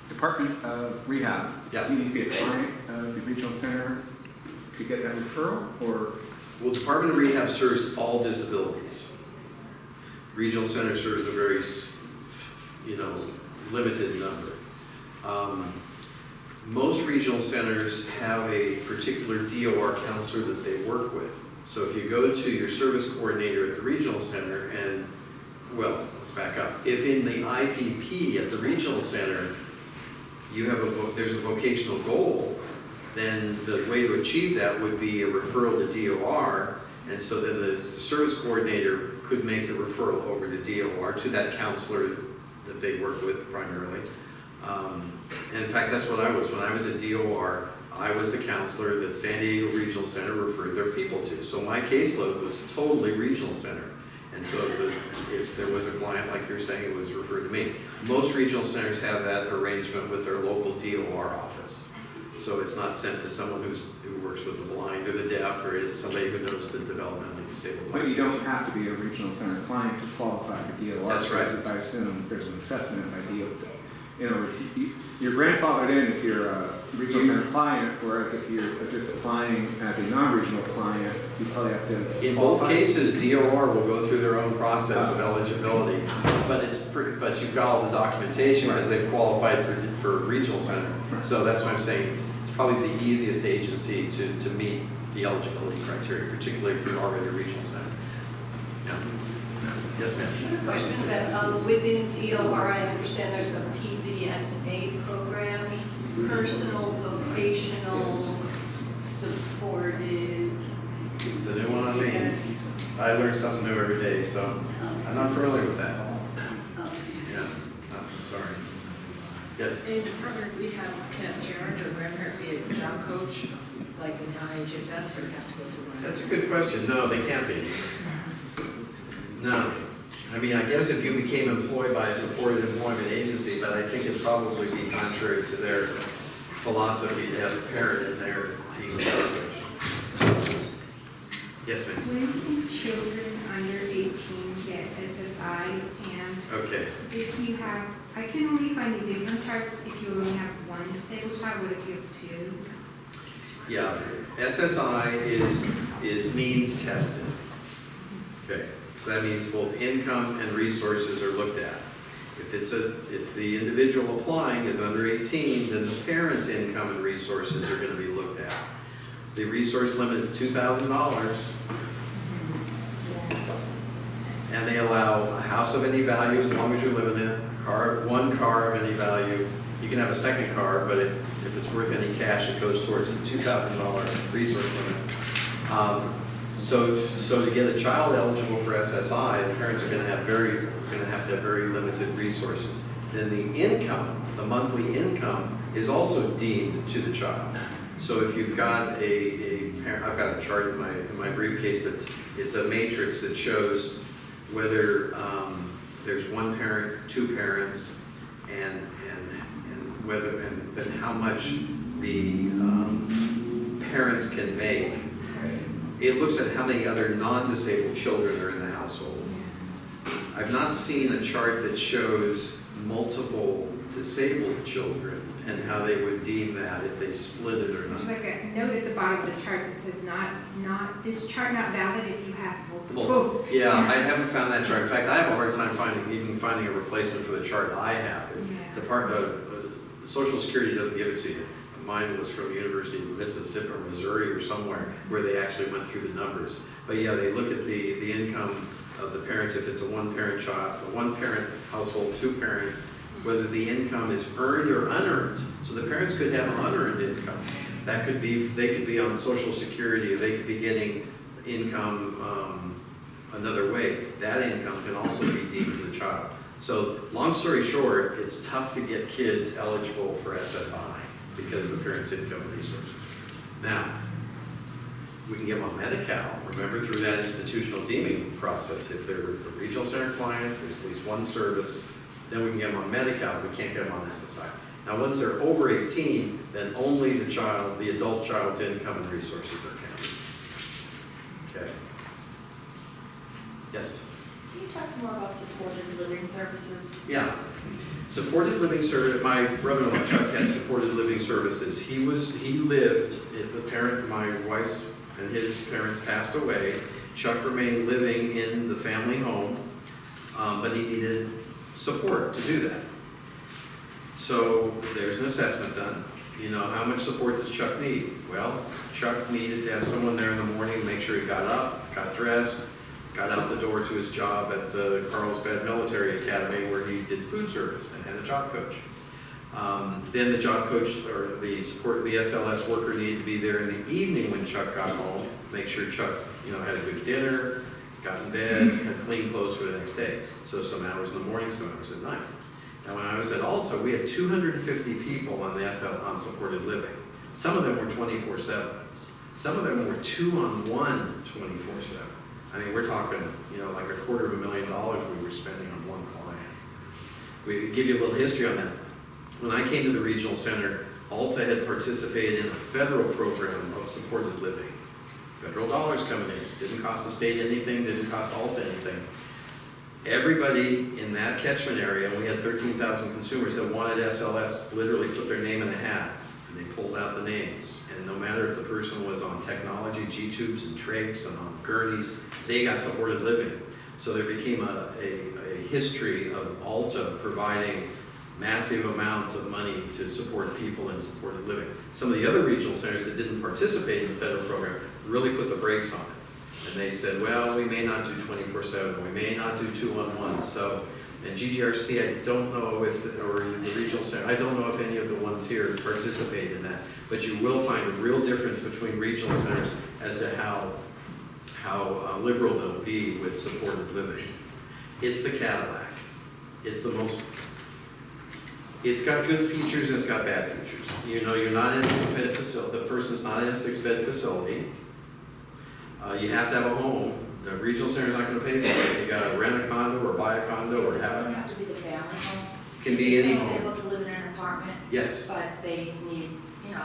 Department of Rehab. Yeah. You need to be a client of the regional center to get that referral, or? Well, Department of Rehab serves all disabilities. Regional center serves a very, limited number. Most regional centers have a particular DOR counselor that they work with. So if you go to your service coordinator at the regional center and, let's back up. If in the IPP at the regional center, you have there's a vocational goal, then the way to achieve that would be a referral to DOR, and so then the service coordinator could make the referral over to DOR to that counselor that they work with primarily. And in fact, that's what I was. When I was at DOR, I was the counselor that San Diego Regional Center referred their people to. So my caseload was totally regional center. And so if there was a client, like you're saying, it was referred to me. Most regional centers have that arrangement with their local DOR office. So it's not sent to someone who works with the blind or the deaf, or it's somebody who knows the developmentally disabled. But you don't have to be a regional center client to qualify for DOR. That's right. Because I assume there's an assessment by DOR. You're grandfathered in if you're a regional center client, whereas if you're just applying as a non-regional client, you probably have to. In both cases, DOR will go through their own process of eligibility, but you've got all the documentation because they've qualified for regional center. So that's what I'm saying. It's probably the easiest agency to meet the eligibility criteria, particularly if you're already a regional center. Yeah. Yes, ma'am. Question about, within DOR, I understand there's a PVSA program, personal, vocational, supported. It's a new one on me. Yes. I learn something new every day, so I'm not familiar with that. Yeah, I'm sorry. Yes? In Department of Rehab, can a parent or grandparent be a job coach, like in IHSS, or has to go through one? That's a good question. No, they can't be. No. I mean, I guess if you became employed by a supported employment agency, but I think it'd probably be contrary to their philosophy to have a parent in there being a job coach. Yes, ma'am. When can children under 18 get SSI, and Okay. if you have, I can only find these income charts if you only have one disabled child, what if you have two? Yeah, SSI is means tested. Okay, so that means both income and resources are looked at. If the individual applying is under 18, then the parent's income and resources are going to be looked at. The resource limit is $2,000, and they allow a house of any value as long as you're living in it, one car of any value. You can have a second car, but if it's worth any cash, it goes towards the $2,000 resource limit. So to get a child eligible for SSI, the parents are going to have to have very limited resources. Then the income, the monthly income, is also deemed to the child. So if you've got I've got a chart in my briefcase that it's a matrix that shows whether there's one parent, two parents, and then how much the parents can make. It looks at how many other non-disabled children are in the household. I've not seen a chart that shows multiple disabled children and how they would deem that if they split it or There's not. like a note at the bottom of the chart that says this chart not valid if you have multiple. Well, yeah, I haven't found that chart. In fact, I have a hard time finding a replacement for the chart I have. Yeah. The part Social Security doesn't give it to you. Mine was from the University of Mississippi or Missouri or somewhere where they actually went through the numbers. But yeah, they look at the income of the parents if it's a one-parent child, a one-parent household, two-parent, whether the income is earned or unearned. So the parents could have unearned income. That could be, they could be on Social Security, or they could be getting income another way. That income can also be deemed to the child. So long story short, it's tough to get kids eligible for SSI because of the parents' income and resources. Now, we can get them on Medi-Cal, remember, through that institutional deeming process. If they're a regional center client, there's at least one service, then we can get them on Medi-Cal, we can't get them on SSI. Now, once they're over 18, then only the adult child's income and resources are counted. Okay. Yes? Can you talk some more about supported living services? Yeah. Supported living service, my brother-in-law Chuck had supported living services. He lived, my wife's and his parents passed away. Chuck remained living in the family home, but he needed support to do that. So there's an assessment done. You know, how much support does Chuck need? Well, Chuck needed to have someone there in the morning to make sure he got up, got dressed, got out the door to his job at the Carlsbad Military Academy where he did food service and had a job coach. Then the job coach or the SLS worker needed to be there in the evening when Chuck got home, make sure Chuck, had a good dinner, got in bed, had clean clothes for the next day. So some hours in the morning, some hours at night. Now when I was at Alta, we had 250 people on on supported living. Some of them were 24/7. Some of them were 2-on-1 24/7. I mean, we're talking, like $250,000 we were spending on one client. We give you a little history on that. When I came to the regional center, Alta had participated in a federal program of supported living. Federal dollars coming in. Didn't cost the state anything, didn't cost Alta anything. Everybody in that catchment area, and we had 13,000 consumers that wanted SLS, literally put their name in a hat, and they pulled out the names. And no matter if the person was on technology, G-tubes and trachs and on gurneys, they got supported living. So there became a history of Alta providing massive amounts of money to support people in supported living. Some of the other regional centers that didn't participate in the federal program really put the brakes on it. And they said, well, we may not do 24/7, we may not do 2-on-1. So, and GGRC, I don't know or the regional center, I don't know if any of the ones here participate in that. But you will find a real difference between regional centers as to how liberal they'll be with supported living. It's the Cadillac. It's got good features and it's got bad features. You're not in a 6-bed facility. The person's not in a 6-bed facility. You have to have a home. The regional center's not going to pay for it. You got to rent a condo or buy a condo or It have doesn't it. have to be the family home. Can be any Someone's home. able to live in an apartment, Yes. but they need,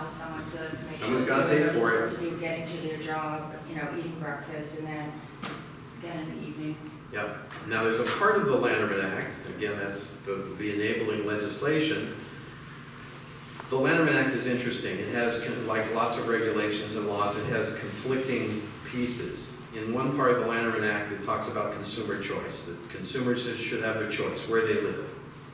someone to make sure. Someone's gotta pay for it. To be getting to their job, eating breakfast, and then again in the evening. Yep. Now, there's a part of the Lanterman Act, again, that's the enabling legislation. The Lanterman Act is interesting. It has, like lots of regulations and laws, it has conflicting pieces. In one part of the Lanterman Act, it talks about consumer choice, that consumers should have their choice, where they live.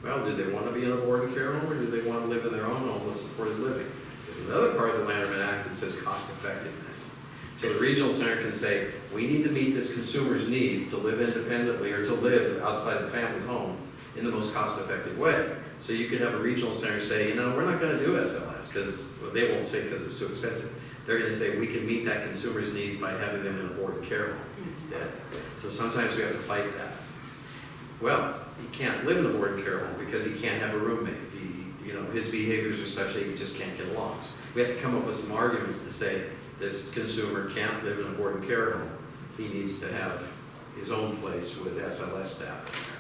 Well, do they want to be in a board and care home, or do they want to live in their own home with supported living? There's another part of the Lanterman Act that says cost effectiveness. So the regional center can say, we need to meet this consumer's need to live independently or to live outside the family's home in the most cost-effective way. So you could have a regional center say, we're not going to do SLS because, they won't say because it's too expensive. They're going to say, we can meet that consumer's needs by having them in a board and care home instead. So sometimes we have to fight that. Well, he can't live in a board and care home because he can't have a roommate. His behaviors are such that he just can't get along. So we have to come up with some arguments to say, this consumer can't live in a board and care home. He needs to have his own place with SLS staff.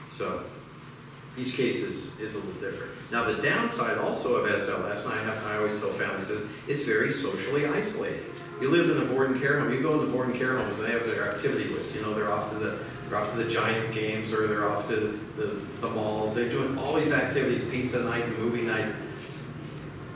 So each case is a little different. Now the downside also of SLS, and I always tell families, is it's very socially isolated. You live in a board and care home, you go into board and care homes and they have their activity list. They're off to the They're off to the Giants games, or they're off to the malls. They're doing all these activities, pizza night, movie night.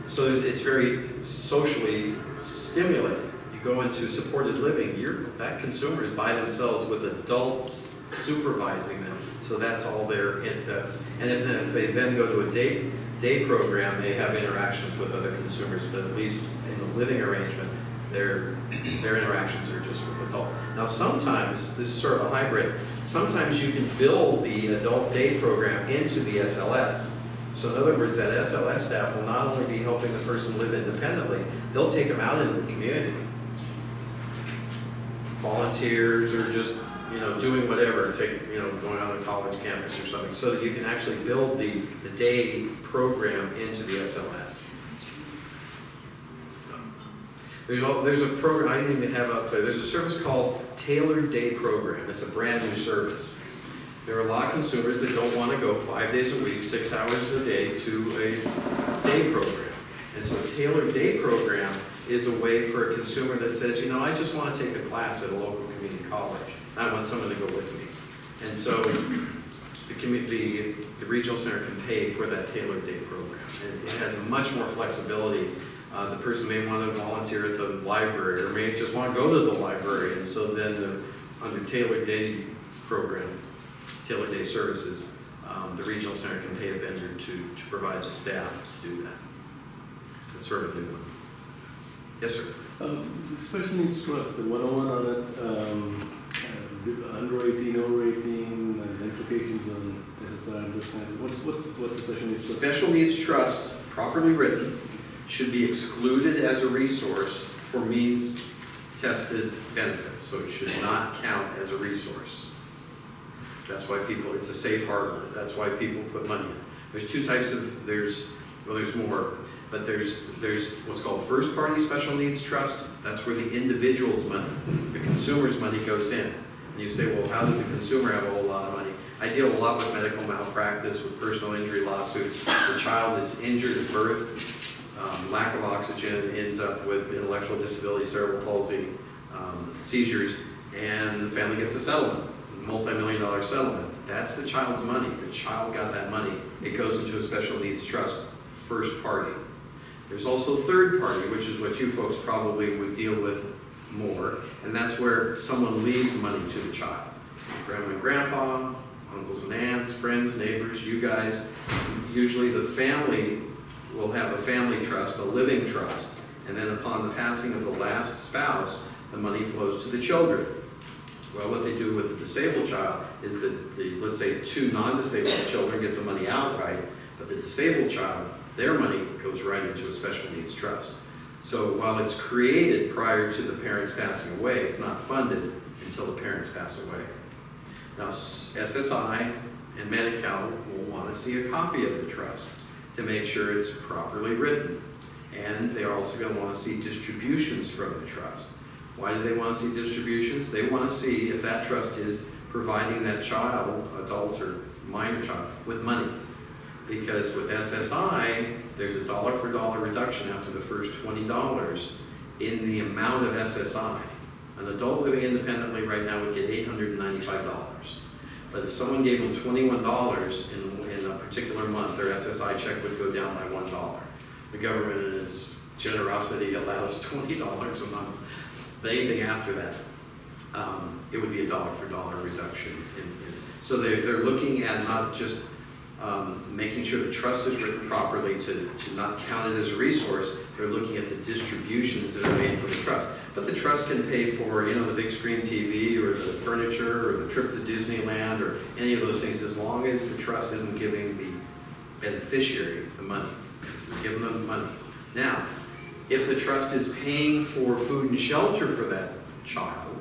So it's very socially stimulating. You go into supported living, that consumer is by themselves with adults supervising them. So that's all and if they then go to a day program, they have interactions with other consumers, but at least in the living arrangement, their interactions are just with adults. Now sometimes, this is sort of a hybrid, sometimes you can build the adult day program into the SLS. So in other words, that SLS staff will not only be helping the person live independently, they'll take them out into the community. Volunteers or just, doing whatever, going on a college campus or something, so that you can actually build the day program into the SLS. There's a program, I didn't even have up there, there's a service called Tailored Day Program. It's a brand new service. There are a lot of consumers that don't want to go 5 days a week, 6 hours a day to a day program. And so a Tailored Day Program is a way for a consumer that says, I just want to take a class at a local community college. I want someone to go with me. And so the regional center can pay for that Tailored Day Program. And it has much more flexibility. The person may want to volunteer at the library or may just want to go to the library. And so then under Tailored Day Program, Tailored Day Services, the regional center can pay a vendor to provide the staff to do that. That's sort of a new one. Yes, sir. The special needs trust, the 101 on it, under 18, over 18, and implications on SSI, this kind of, what's special needs trust? Special needs trust, properly written, should be excluded as a resource for means-tested benefits. So it should not count as a resource. That's why it's a safe harbor. That's why people put money in. There's two types of, there's more, but there's what's called first-party special needs trust. That's where the individual's money, the consumer's money goes in. And you say, well, how does the consumer have a whole lot of money? I deal a lot with medical malpractice, with personal injury lawsuits. The child is injured at birth, lack of oxygen, ends up with intellectual disability, cerebral palsy, seizures, and the family gets a settlement, multi-million-dollar settlement. That's the child's money. The child got that money. It goes into a special needs trust, first party. There's also third party, which is what you folks probably would deal with more, and that's where someone leaves money to the child. Grandma and grandpa, uncles and aunts, friends, neighbors, you guys. Usually the family will have a family trust, a living trust, and then upon the passing of the last spouse, the money flows to the children. Well, what they do with the disabled child is that let's say two non-disabled children get the money outright, but the disabled child, their money goes right into a special needs trust. So while it's created prior to the parents passing away, it's not funded until the parents pass away. Now, SSI and Medi-Cal will want to see a copy of the trust to make sure it's properly written. And they're also going to want to see distributions from the trust. Why do they want to see distributions? They want to see if that trust is providing that child, adult or minor child, with money. Because with SSI, there's a dollar for dollar reduction after the first $20 in the amount of SSI. An adult living independently right now would get $895. But if someone gave them $21 in a particular month, their SSI check would go down by $1. The government in its generosity allows $20 a month. But anything after that, it would be a dollar for dollar reduction. So they're looking at not just making sure the trust is written properly to not count it as a resource. They're looking at the distributions that are made from the trust. But the trust can pay for, the big screen TV or the furniture or the trip to Disneyland or any of those things, as long as the trust isn't giving the beneficiary the money. It's giving them the money. Now, if the trust is paying for food and shelter for that child,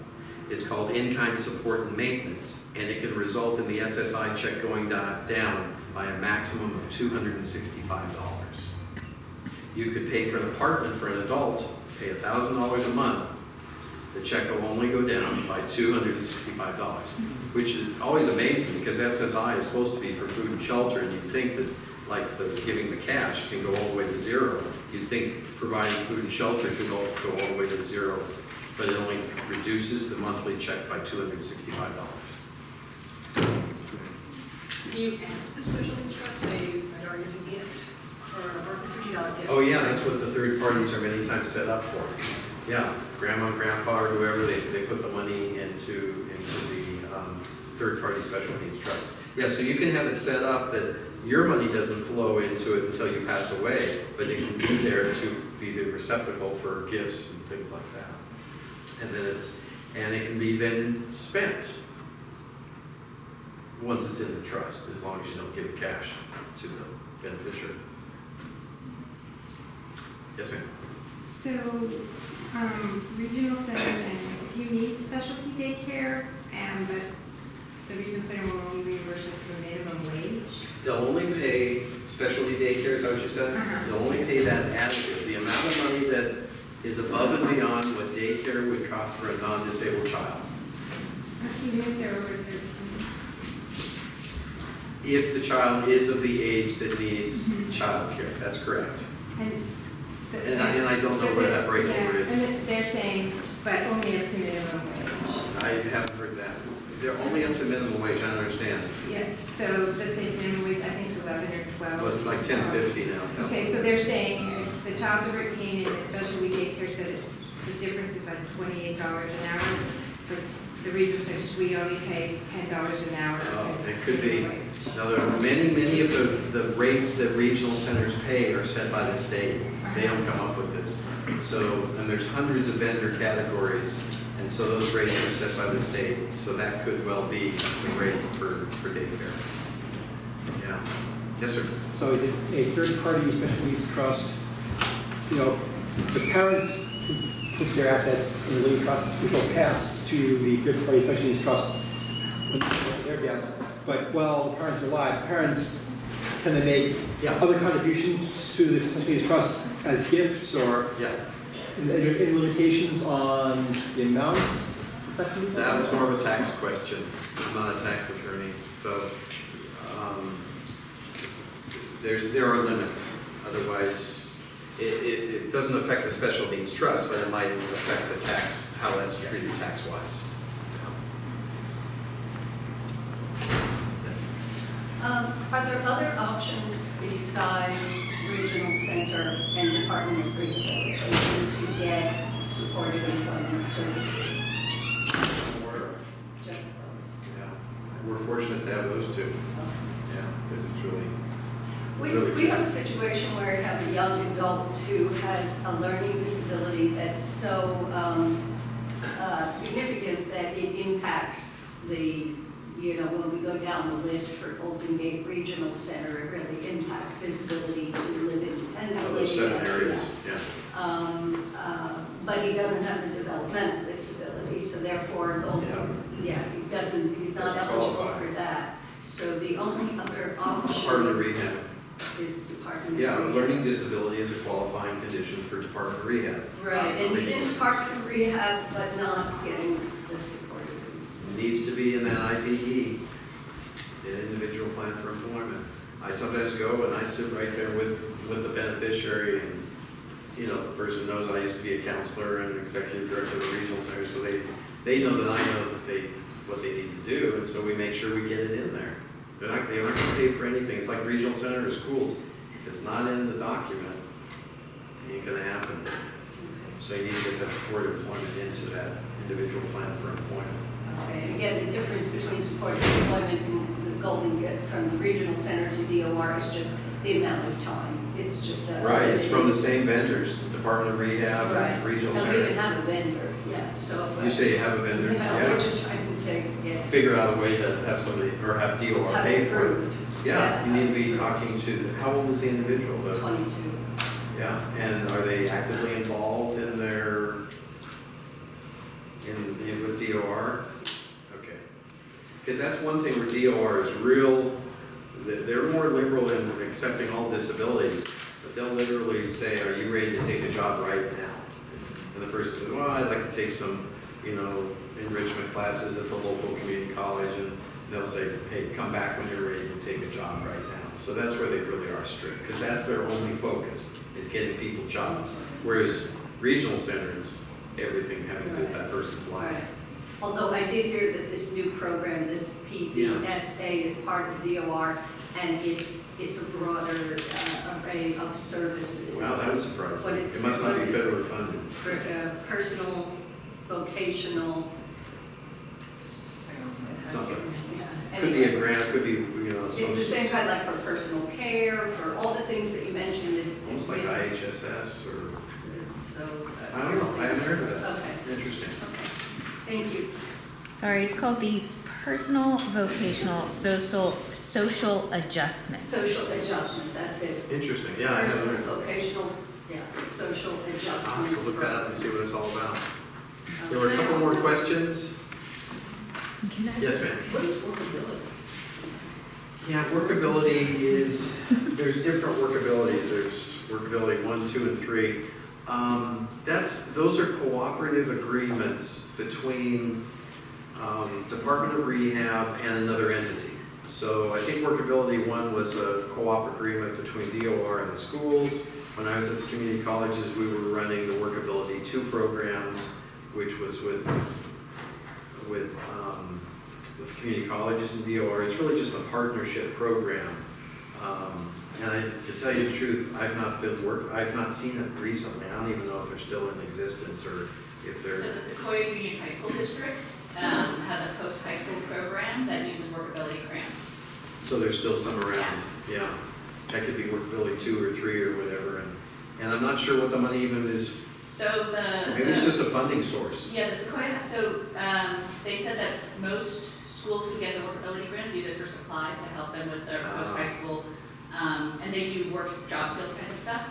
it's called in-kind support and maintenance, and it can result in the SSI check going down by a maximum of $265. You could pay for an apartment for an adult, pay $1,000 a month. The check will only go down by $265, which is always amazing because SSI is supposed to be for food and shelter, and you'd think that like giving the cash can go all the way to zero. You'd think providing food and shelter could go all the way to zero, but it only reduces the monthly check by $265. Do you add the special needs trust, say, my daughter gets a gift, or a $50 gift? Oh, yeah, that's what the third parties are many times set up for. Yeah, grandma and grandpa or whoever, they put the money into the third-party special needs trust. Yeah, so you can have it set up that your money doesn't flow into it until you pass away, but it can be there to be the receptacle for gifts and things like that. And then it can be then spent once it's in the trust, as long as you don't give it cash to the beneficiary. Yes, ma'am. So, regional centers, and if you need specialty daycare, but the regional center will only reimburse it for minimum wage. They'll only pay specialty daycare, is that what you said? They'll only pay that additive, the amount of money that is above and beyond what daycare would cost for a non-disabled child. Even if they're over 13. If the child is of the age that needs childcare, that's correct. And I don't know where that breakover is. And they're saying, but only up to minimum wage. I haven't heard that. They're only up to minimum wage, I understand. Yeah, so let's say minimum wage, I think it's 11 or 12. Well, it's like 10.50 now. Okay, so they're saying if the child's over 18 and especially daycare said the difference is like $28 an hour. But the regional centers, we only pay $10 an hour. because It it's could be. minimum wage. Now, there are many of the rates that regional centers pay are set by the state. They don't come up with this. So, and there's hundreds of vendor categories, and so those rates are set by the state. So that could well be the rate for daycare. Yeah. Yes, sir. So a third-party special needs trust, the parents who put their assets in the living trust, which will pass to the third-party special needs trust when their deaths. But while the parents are alive, parents, can they make other contributions to the special needs trust as gifts or? Yeah. Any limitations on the amounts? That's more of a tax question. I'm not a tax attorney, so there are limits. Otherwise, it doesn't affect the special needs trust, but it might affect the tax, how that's treated tax-wise. Are there other options besides regional center and Department of Rehabilitation to get supported employment services? Just those? Yeah, we're fortunate to have those two. Yeah, because it's really. We have a situation where you have a young adult who has a learning disability that's so significant that it impacts when we go down the list for Golden Gate Regional Center, it really impacts his ability to live independently. Those 7 areas, yeah. But he doesn't have the developmental disability, so therefore, he's not eligible qualify. for that. So the only other option Department of Rehab. is Department of Yeah, Rehab. learning disability is a qualifying condition for Department of Rehab. Right, and he's in Department of Rehab, but not getting the support. Needs to be in that IPE, an individual plan for employment. I sometimes go and I sit right there with the beneficiary, and the person knows I used to be a counselor and executive director of the regional center, so they know that I know that what they need to do, and so we make sure we get it in there. They aren't going to pay for anything. It's like regional center or schools. If it's not in the document, it ain't going to happen. So you need to get that support employment into that individual plan for employment. Okay, and again, the difference between supported employment from the regional center to DOR is just the amount of time. It's just that. Right, it's from the same vendors, Department of Rehab and Regional And we Center. even have a vendor, yeah, so. You say you have a vendor? We're just trying to get. Figure out a way to have somebody, or have DOR Have pay it for it. approved. Yeah, you need to be talking to, how old is the individual though? 22. Yeah, and are they actively involved in with DOR? Okay. Because that's one thing where DOR is they're more liberal in accepting all disabilities, but they'll literally say, are you ready to take a job right now? And the person says, well, I'd like to take some, enrichment classes at the local community college, and they'll say, hey, come back when you're ready to take a job right now. So that's where they really are strict, because that's their only focus, is getting people jobs. Whereas regional centers, everything having to do with that person's life. Although I did hear that this new program, this PVSA, is part of DOR, and it's a broader array of services. Wow, that would surprise What me. It must not be federally funded. For personal, vocational. Something. Yeah. Could be a grant, could be, It's the same kind, like for personal care, for all the things that you mentioned. almost like IHSS or, So. I don't know, I haven't heard of that. Okay, Interesting. okay. Thank you. Sorry, it's called the Personal Vocational Social Adjustment. Social adjustment, that's it. Interesting, yeah, I haven't Personal, heard of that. vocational, yeah, social I'll adjustment. have to look that up and see what it's all about. There were a couple more questions. Yes, ma'am. What is workability? Yeah, workability is, there's different workabilities. There's workability 1, 2, and 3. Those are cooperative agreements between Department of Rehab and another entity. So I think workability 1 was a co-op agreement between DOR and the schools. When I was at the community colleges, we were running the workability 2 programs, which was with community colleges and DOR. It's really just a partnership program. To tell you the truth, I've not seen it recently. I don't even know if they're still in existence or if they're. So the Sequoia Union High School District has a post-high school program that uses workability grants. So there's still some around. Yeah. That could be workability 2 or 3 or whatever. And I'm not sure what the money even is. So Maybe it's just a funding source. Yeah, the Sequoia, so they said that most schools who get the workability grants use it for supplies to help them with their post-high school, and they do job skills kind of stuff.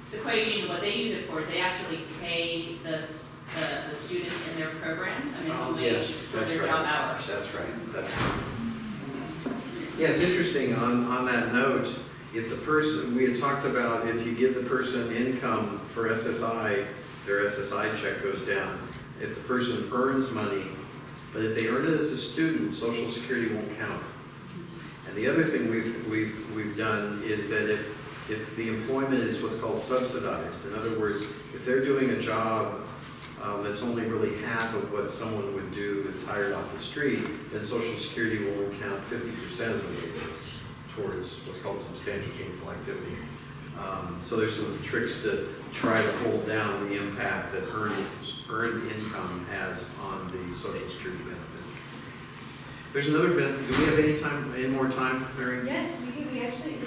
Sequoia Union, what they use it for is they actually pay the students in their program a minimum wage for their job hours. That's right. That's right. Yeah, it's interesting on that note, if the person, we had talked about if you give the person income for SSI, their SSI check goes down. If the person earns money, but if they earn it as a student, Social Security won't count. And the other thing we've done is that if the employment is what's called subsidized, in other words, if they're doing a job that's only really half of what someone would do that's hired off the street, then Social Security will only count 50% of the wages towards what's called substantial gainful activity. So there's some tricks to try to hold down the impact that earned income has on the Social Security benefits. There's another benefit. Do we have any more time, Mary? Yes, we do. We had set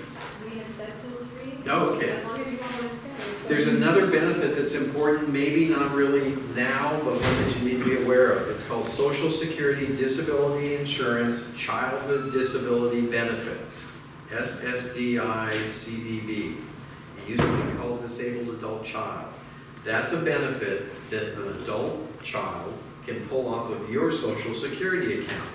till 3. Oh, okay. As long as you want to stay. There's another benefit that's important, maybe not really now, but one that you need to be aware of. It's called Social Security Disability Insurance Childhood Disability Benefit, SSDI-CDB. It used to be called Disabled Adult Child. That's a benefit that an adult child can pull off of your Social Security account.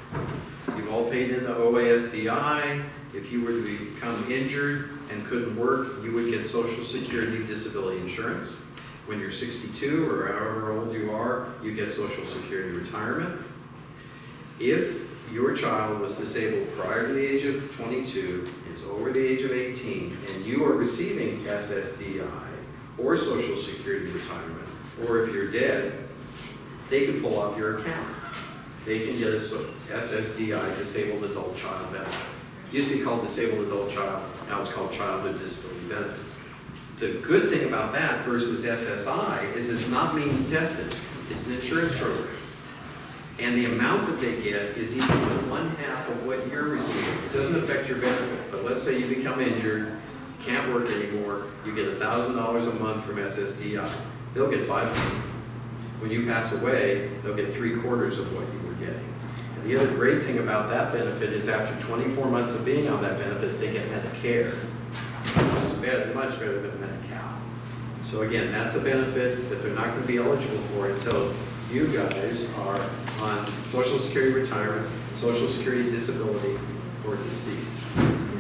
You've all paid into OASDI. If you were to become injured and couldn't work, you would get Social Security disability insurance. When you're 62 or however old you are, you get Social Security retirement. If your child was disabled prior to the age of 22, is over the age of 18, and you are receiving SSDI or Social Security retirement, or if you're dead, they can pull off your account. They can get a SSDI, Disabled Adult Child Benefit. It used to be called Disabled Adult Child, now it's called Childhood Disability Benefit. The good thing about that versus SSI is it's not means tested. It's an insurance program. And the amount that they get is equal to 1/2 of what you're receiving. It doesn't affect your benefit, but let's say you become injured, can't work anymore, you get $1,000 a month from SSDI. They'll get $500. When you pass away, they'll get 3/4 of what you were getting. And the other great thing about that benefit is after 24 months of being on that benefit, they get Medicare, which is much better than Medi-Cal. So again, that's a benefit that they're not going to be eligible for until you guys are on Social Security retirement, Social Security disability, or deceased.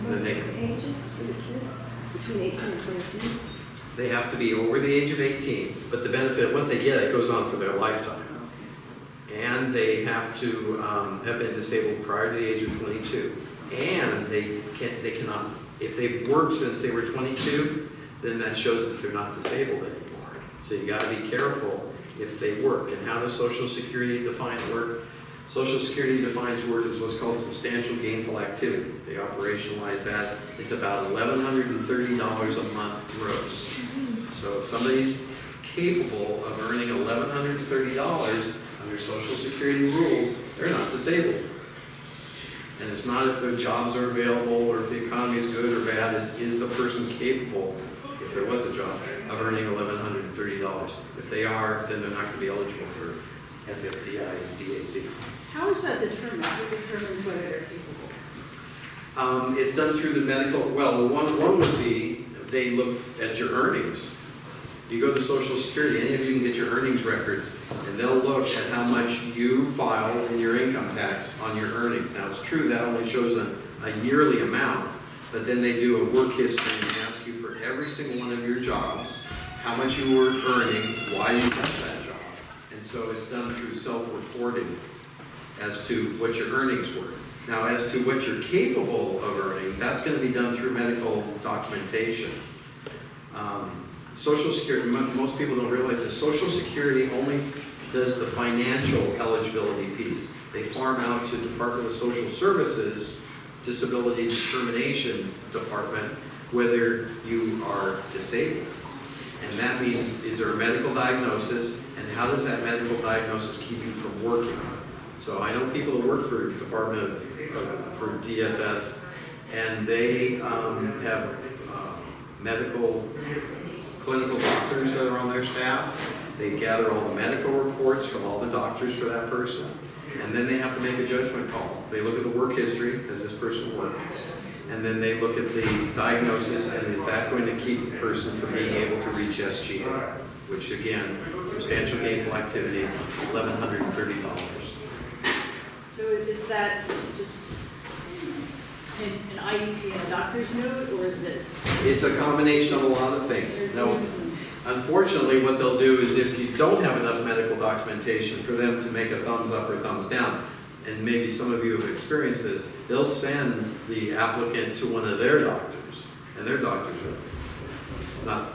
What's the ages for the kids between 18 and 22? They have to be over the age of 18, but the benefit, once they get it, goes on for their lifetime. And they have to have been disabled prior to the age of 22. And they cannot, if they've worked since they were 22, then that shows that they're not disabled anymore. So you got to be careful if they work. And how does Social Security define work? Social Security defines work as what's called substantial gainful activity. They operationalize that. It's about $1,130 a month gross. So if somebody's capable of earning $1,130 under Social Security rules, they're not disabled. And it's not if their jobs are available or if the economy is good or bad, is the person capable, if there was a job, of earning $1,130. If they are, then they're not going to be eligible for SSDI and DAC. How is that determined? Who determines whether they're capable? It's done through the medical, well, one would be, they look at your earnings. You go to Social Security, any of you can get your earnings records, and they'll look at how much you file in your income tax on your earnings. Now, it's true, that only shows a yearly amount, but then they do a work history and ask you for every single one of your jobs, how much you were earning, why you got that job. And so it's done through self-reporting as to what your earnings were. Now, as to what you're capable of earning, that's going to be done through medical documentation. Social Security, most people don't realize that Social Security only does the financial eligibility piece. They farm out to Department of Social Services, Disability Determination Department, whether you are disabled. And that means, is there a medical diagnosis, and how does that medical diagnosis keep you from working? So I know people who work for Department for DSS, and they have medical clinical doctors that are on their staff. They gather all the medical reports from all the doctors for that person, and then they have to make a judgment call. They look at the work history, has this person worked? And then they look at the diagnosis, and is that going to keep the person from being able to reach SGA, which again, substantial gainful activity, $1,130. So is that just an IUP and a doctor's note, or is it? It's a combination of a lot of things. No, unfortunately, what they'll do is if you don't have enough medical documentation for them to make a thumbs up or thumbs down, and maybe some of you have experienced this, they'll send the applicant to one of their doctors, and their doctors are not.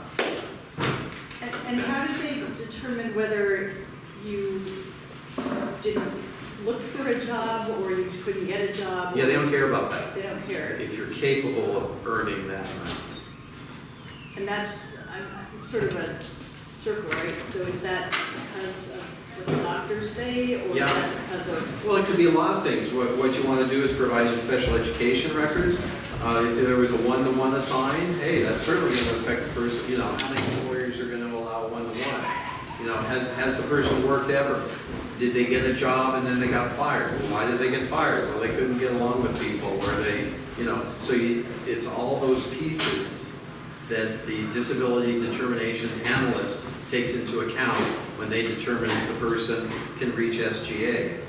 And how do they determine whether you didn't look for a job or you couldn't get a job? Yeah, they don't care about that. They don't care. If you're capable of earning that amount. And that's sort of a circle, right? So is that because of what the doctors say, or is Yeah. that because of? Well, it could be a lot of things. What you want to do is provide the special education records. If there was a one-to-one assigned, hey, that's certainly going to affect the person. You know, how many employers are going to allow one-to-one? You know, has the person worked ever? Did they get a job and then they got fired? Well, why did they get fired? Well, they couldn't get along with people, or they, you know, so it's all those pieces that the disability determination analyst takes into account when they determine if the person can reach SGA.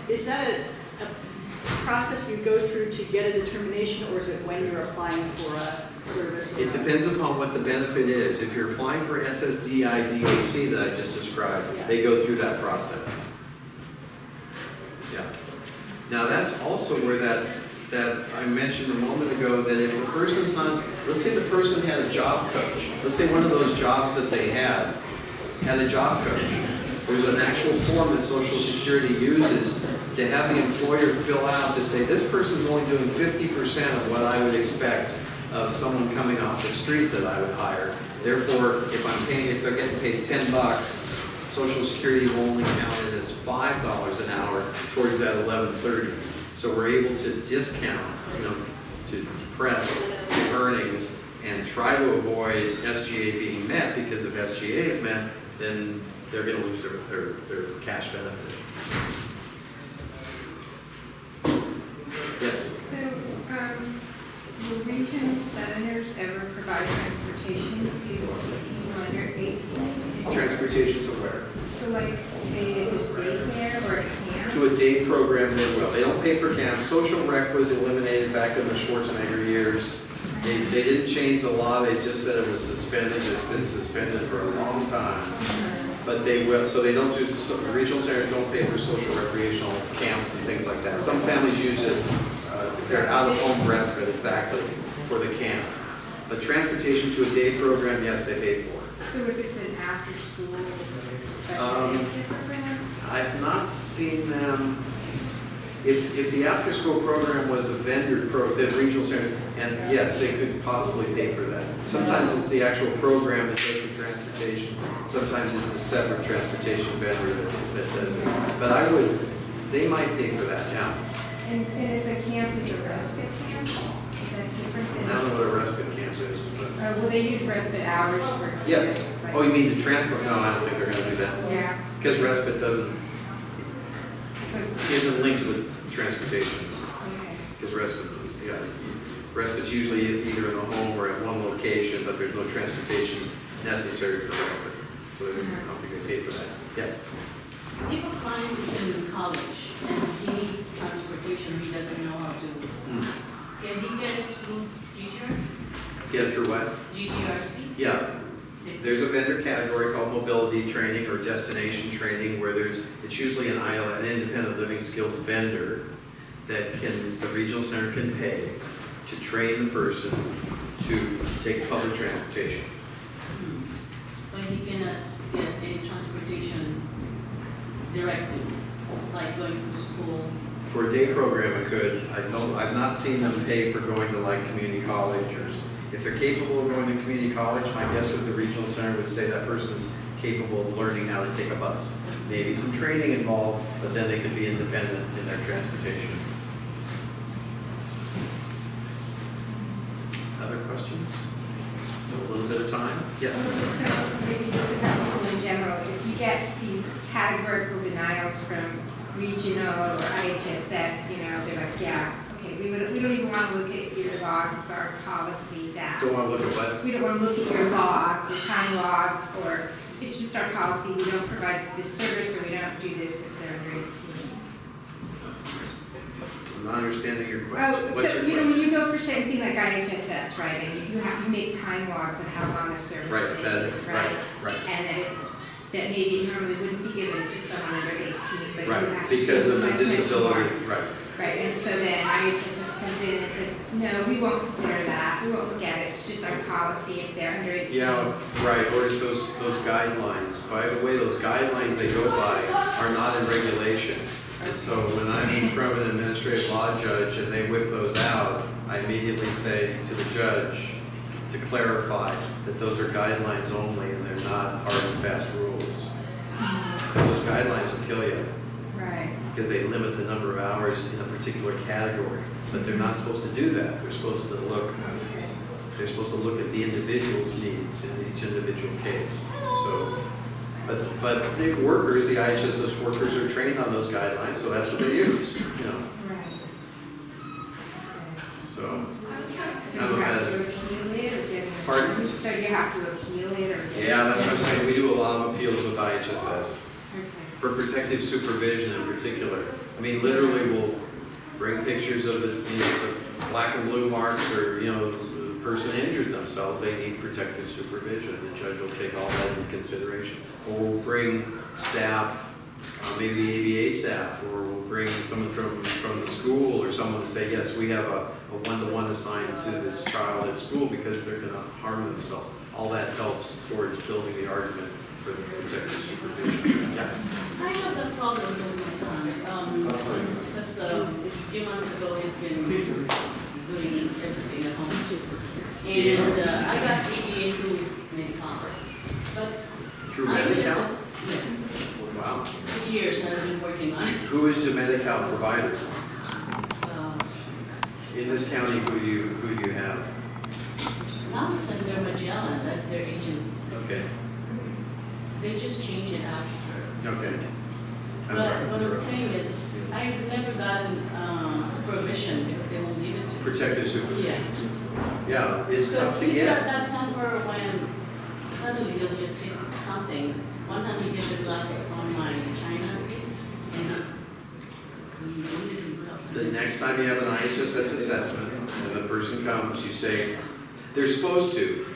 Is that a process you go through to get a determination, or is it when you're applying for a service? It depends upon what the benefit is. If you're applying for SSDI DAC that I just described, they go through that process. Yeah. Now that's also where that I mentioned a moment ago, that if a person's not, let's say the person had a job coach. Let's say one of those jobs that they had a job coach. There's an actual form that Social Security uses to have the employer fill out to say, this person's only doing 50% of what I would expect of someone coming off the street that I would hire. Therefore, if they're getting paid $10, Social Security will only count it as $5 an hour towards that $11.30. So we're able to discount, you know, to depress the earnings and try to avoid SGA being met, because if SGA is met, then they're going to lose their cash benefit. Yes? So, will regional senators ever provide transportation to people under 18? Transportation to where? So like, say it's a daycare or a camp? To a day program, they will. They don't pay for camp. Social rec was eliminated back in the Schwarzenegger years. They didn't change the law, they just said it was suspended. It's been suspended for a long time. But they will, so they don't do, so the regional centers don't pay for social recreational camps and things like that. Some families use it, they're out of home respite, exactly, for the camp. But transportation to a day program, yes, they pay for it. So if it's an after-school special education program? I've not seen them, if the after-school program was a vendor the regional center, and yes, they could possibly pay for that. Sometimes it's the actual program that does the transportation, sometimes it's a separate transportation vendor that does it. But they might pay for that, yeah. And if a camp is a respite camp, is that different I than? don't know what a respite camp is, but. Will they use respite hours for? Yes. kids, like- Oh, you mean the transport? No, I don't think they're gonna do that. Yeah. Because respite So it's- isn't linked with transportation. Okay. Because respite's usually either in a home or at one location, but there's no transportation necessary for respite. So I don't think they pay for that. Yes? If a client is in college and he needs transportation, he doesn't know how to, can he get it through GGRC? Get it through what? GGRC? Yeah. There's a vendor category called mobility training or destination training where it's usually an independent living skills vendor that the regional center can pay to train the person to take public transportation. But he cannot get any transportation directly, like going to school. For a day program, it could. I've not seen them pay for going to like community college or, if they're capable of going to community college, my guess would the regional center would say that person is capable of learning how to take a bus. Maybe some training involved, but then they could be independent in their transportation. Other questions? Still a little bit of time? Yes? So maybe just about people in general, if you get these categorical denials from regional or IHSS, they're like, yeah, okay, we don't even want to look at your logs for our policy that. Don't want to look at what? We don't want to look at your logs, your time logs, or it's just our policy, we don't provide this service, or we don't do this if they're under 18. I'm not understanding your question. Well, What's so, your when question? you go for something like IHSS, right, and you make time logs of how long a service Right, that is, is, right? right. And that maybe it normally wouldn't be given to someone under 18, but you have Right, to. because of the much, much disability, more. right. Right, and so then IHSS comes in and says, no, we won't consider that, we won't look at it, it's just our policy if they're under 18. Yeah, right, or it's those guidelines. By the way, those guidelines they go by are not in regulation. And so when I'm in front of an administrative law judge and they whip those out, I immediately say to the judge to clarify that those are guidelines only and they're not hard and fast rules. Those guidelines will kill you. Right. Because they limit the number of hours in a particular category. But they're not supposed to do that. They're supposed to look at the individual's needs in each individual case. So, but the workers, the IHSS workers are trained on those guidelines, so that's what they use, Right. So, So you have to appeal it or get? Pardon? So you have to appeal it or get? yeah, that's what I'm saying. We do a lot of appeals with IHSS. Okay. For protective supervision in particular. I mean, literally we'll bring pictures of the black and blue marks or, the person injured themselves, they need protective supervision. The judge will take all that into consideration. Or we'll bring staff, maybe the ABA staff, or we'll bring someone from the school or someone to say, yes, we have a one-to-one assigned to this child at school because they're going to harm themselves. All that helps towards building the argument for the protective supervision. Yeah. I have a problem with my son, because a few months ago he's been doing everything at home. And I got ABA through Medi-Cal. But Through I Medi-Cal? just, yeah, Wow. 2 years I've been working on it. Who is the Medi-Cal provider? In this county, who do you have? Now it's under Magellan, that's their agency. Okay, They just change it after. okay. I'm But sorry. what I'm saying is, I've never gotten supervision because they won't give it to me. Protective supervision. Yeah. Yeah, it's tough to Because he's got get. that temper when suddenly he'll just hit something. One time he hit the glass on my china and he wounded himself. The next time you have an IHSS assessment and the person comes, you say, they're supposed to.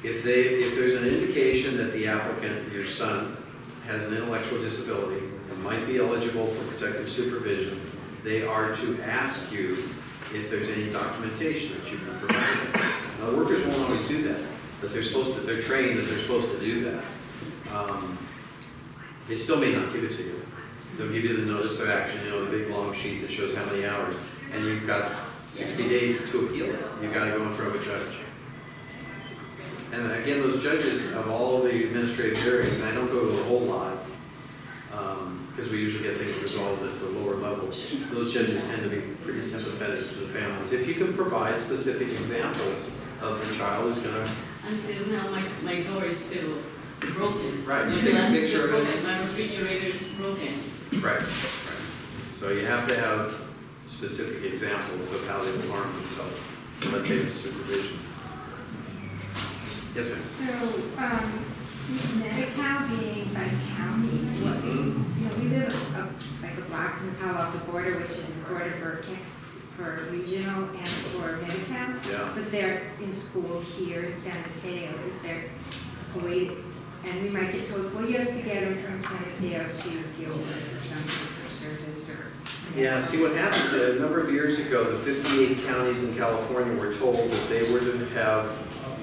If there's an indication that the applicant, your son, has an intellectual disability and might be eligible for protective supervision, they are to ask you if there's any documentation that you can provide. Now, workers won't always do that, but they're trained that they're supposed to do that. They still may not give it to you. They'll give you the notice of action, the big long sheet that shows how many hours, and you've got 60 days to appeal it. You've got to go in front of a judge. And again, those judges of all the administrative hearings, I don't go to a whole lot, because we usually get things resolved at the lower levels. Those judges tend to be pretty sympathetic to the families. If you can provide specific examples of the child who's going to... Until now, my door is still broken. Right, you My take a glass is picture of broken, it. my refrigerator is broken. Right. So you have to have specific examples of how they will harm themselves, unless they have supervision. Yes, ma'am? So, Medi-Cal being by county, we live like a block from the Palo Alto border, which is the border for regional and for Medi-Cal. Yeah. But they're in school here in San Mateo. Is there a way, and we might get told, well, you have to get them from San Mateo to Gilbert or something for service or. Yeah, see what happens, a number of years ago, the 58 counties in California were told that they were to have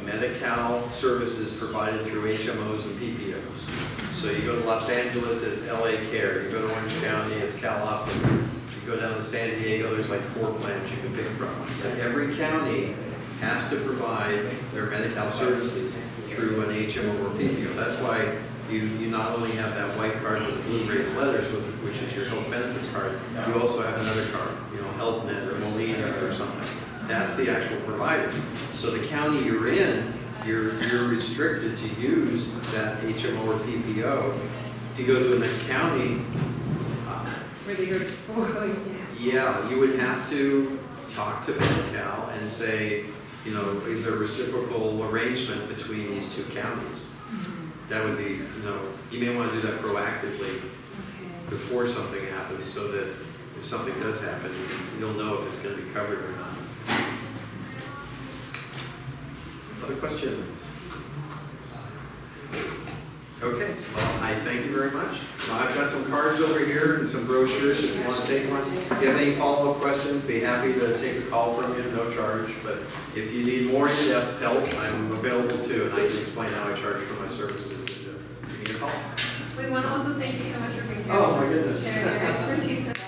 Medi-Cal services provided through HMOs and PPOs. So you go to Los Angeles, it's LA Care. You go to Orange County, it's Cal Optum. You go down to San Diego, there's like 4 plans you can pick from. But every county has to provide their Medi-Cal services through an HMO or PPO. That's why you not only have that white card with blue raised letters, which is your health benefits card, you also have another card, HealthNet or Molina or something. That's the actual provider. So the county you're in, you're restricted to use that HMO or PPO. If you go to the next county, Where they go to school, yeah, you would have to talk to Medi-Cal and say, is there a reciprocal arrangement between these two counties? That would be, you may want to do that proactively before something happens, so that if something does happen, you'll know if it's going to be covered or not. Other questions? Okay, well, I thank you very much. I've got some cards over here and some brochures if you want to take one. If you have any follow-up questions, be happy to take a call from you, no charge. But if you need more in-depth help, I'm available too, and I can explain how I charge for my services. Give me a call. We want to also thank you so much for being here. Oh, my goodness. Sharing your expertise with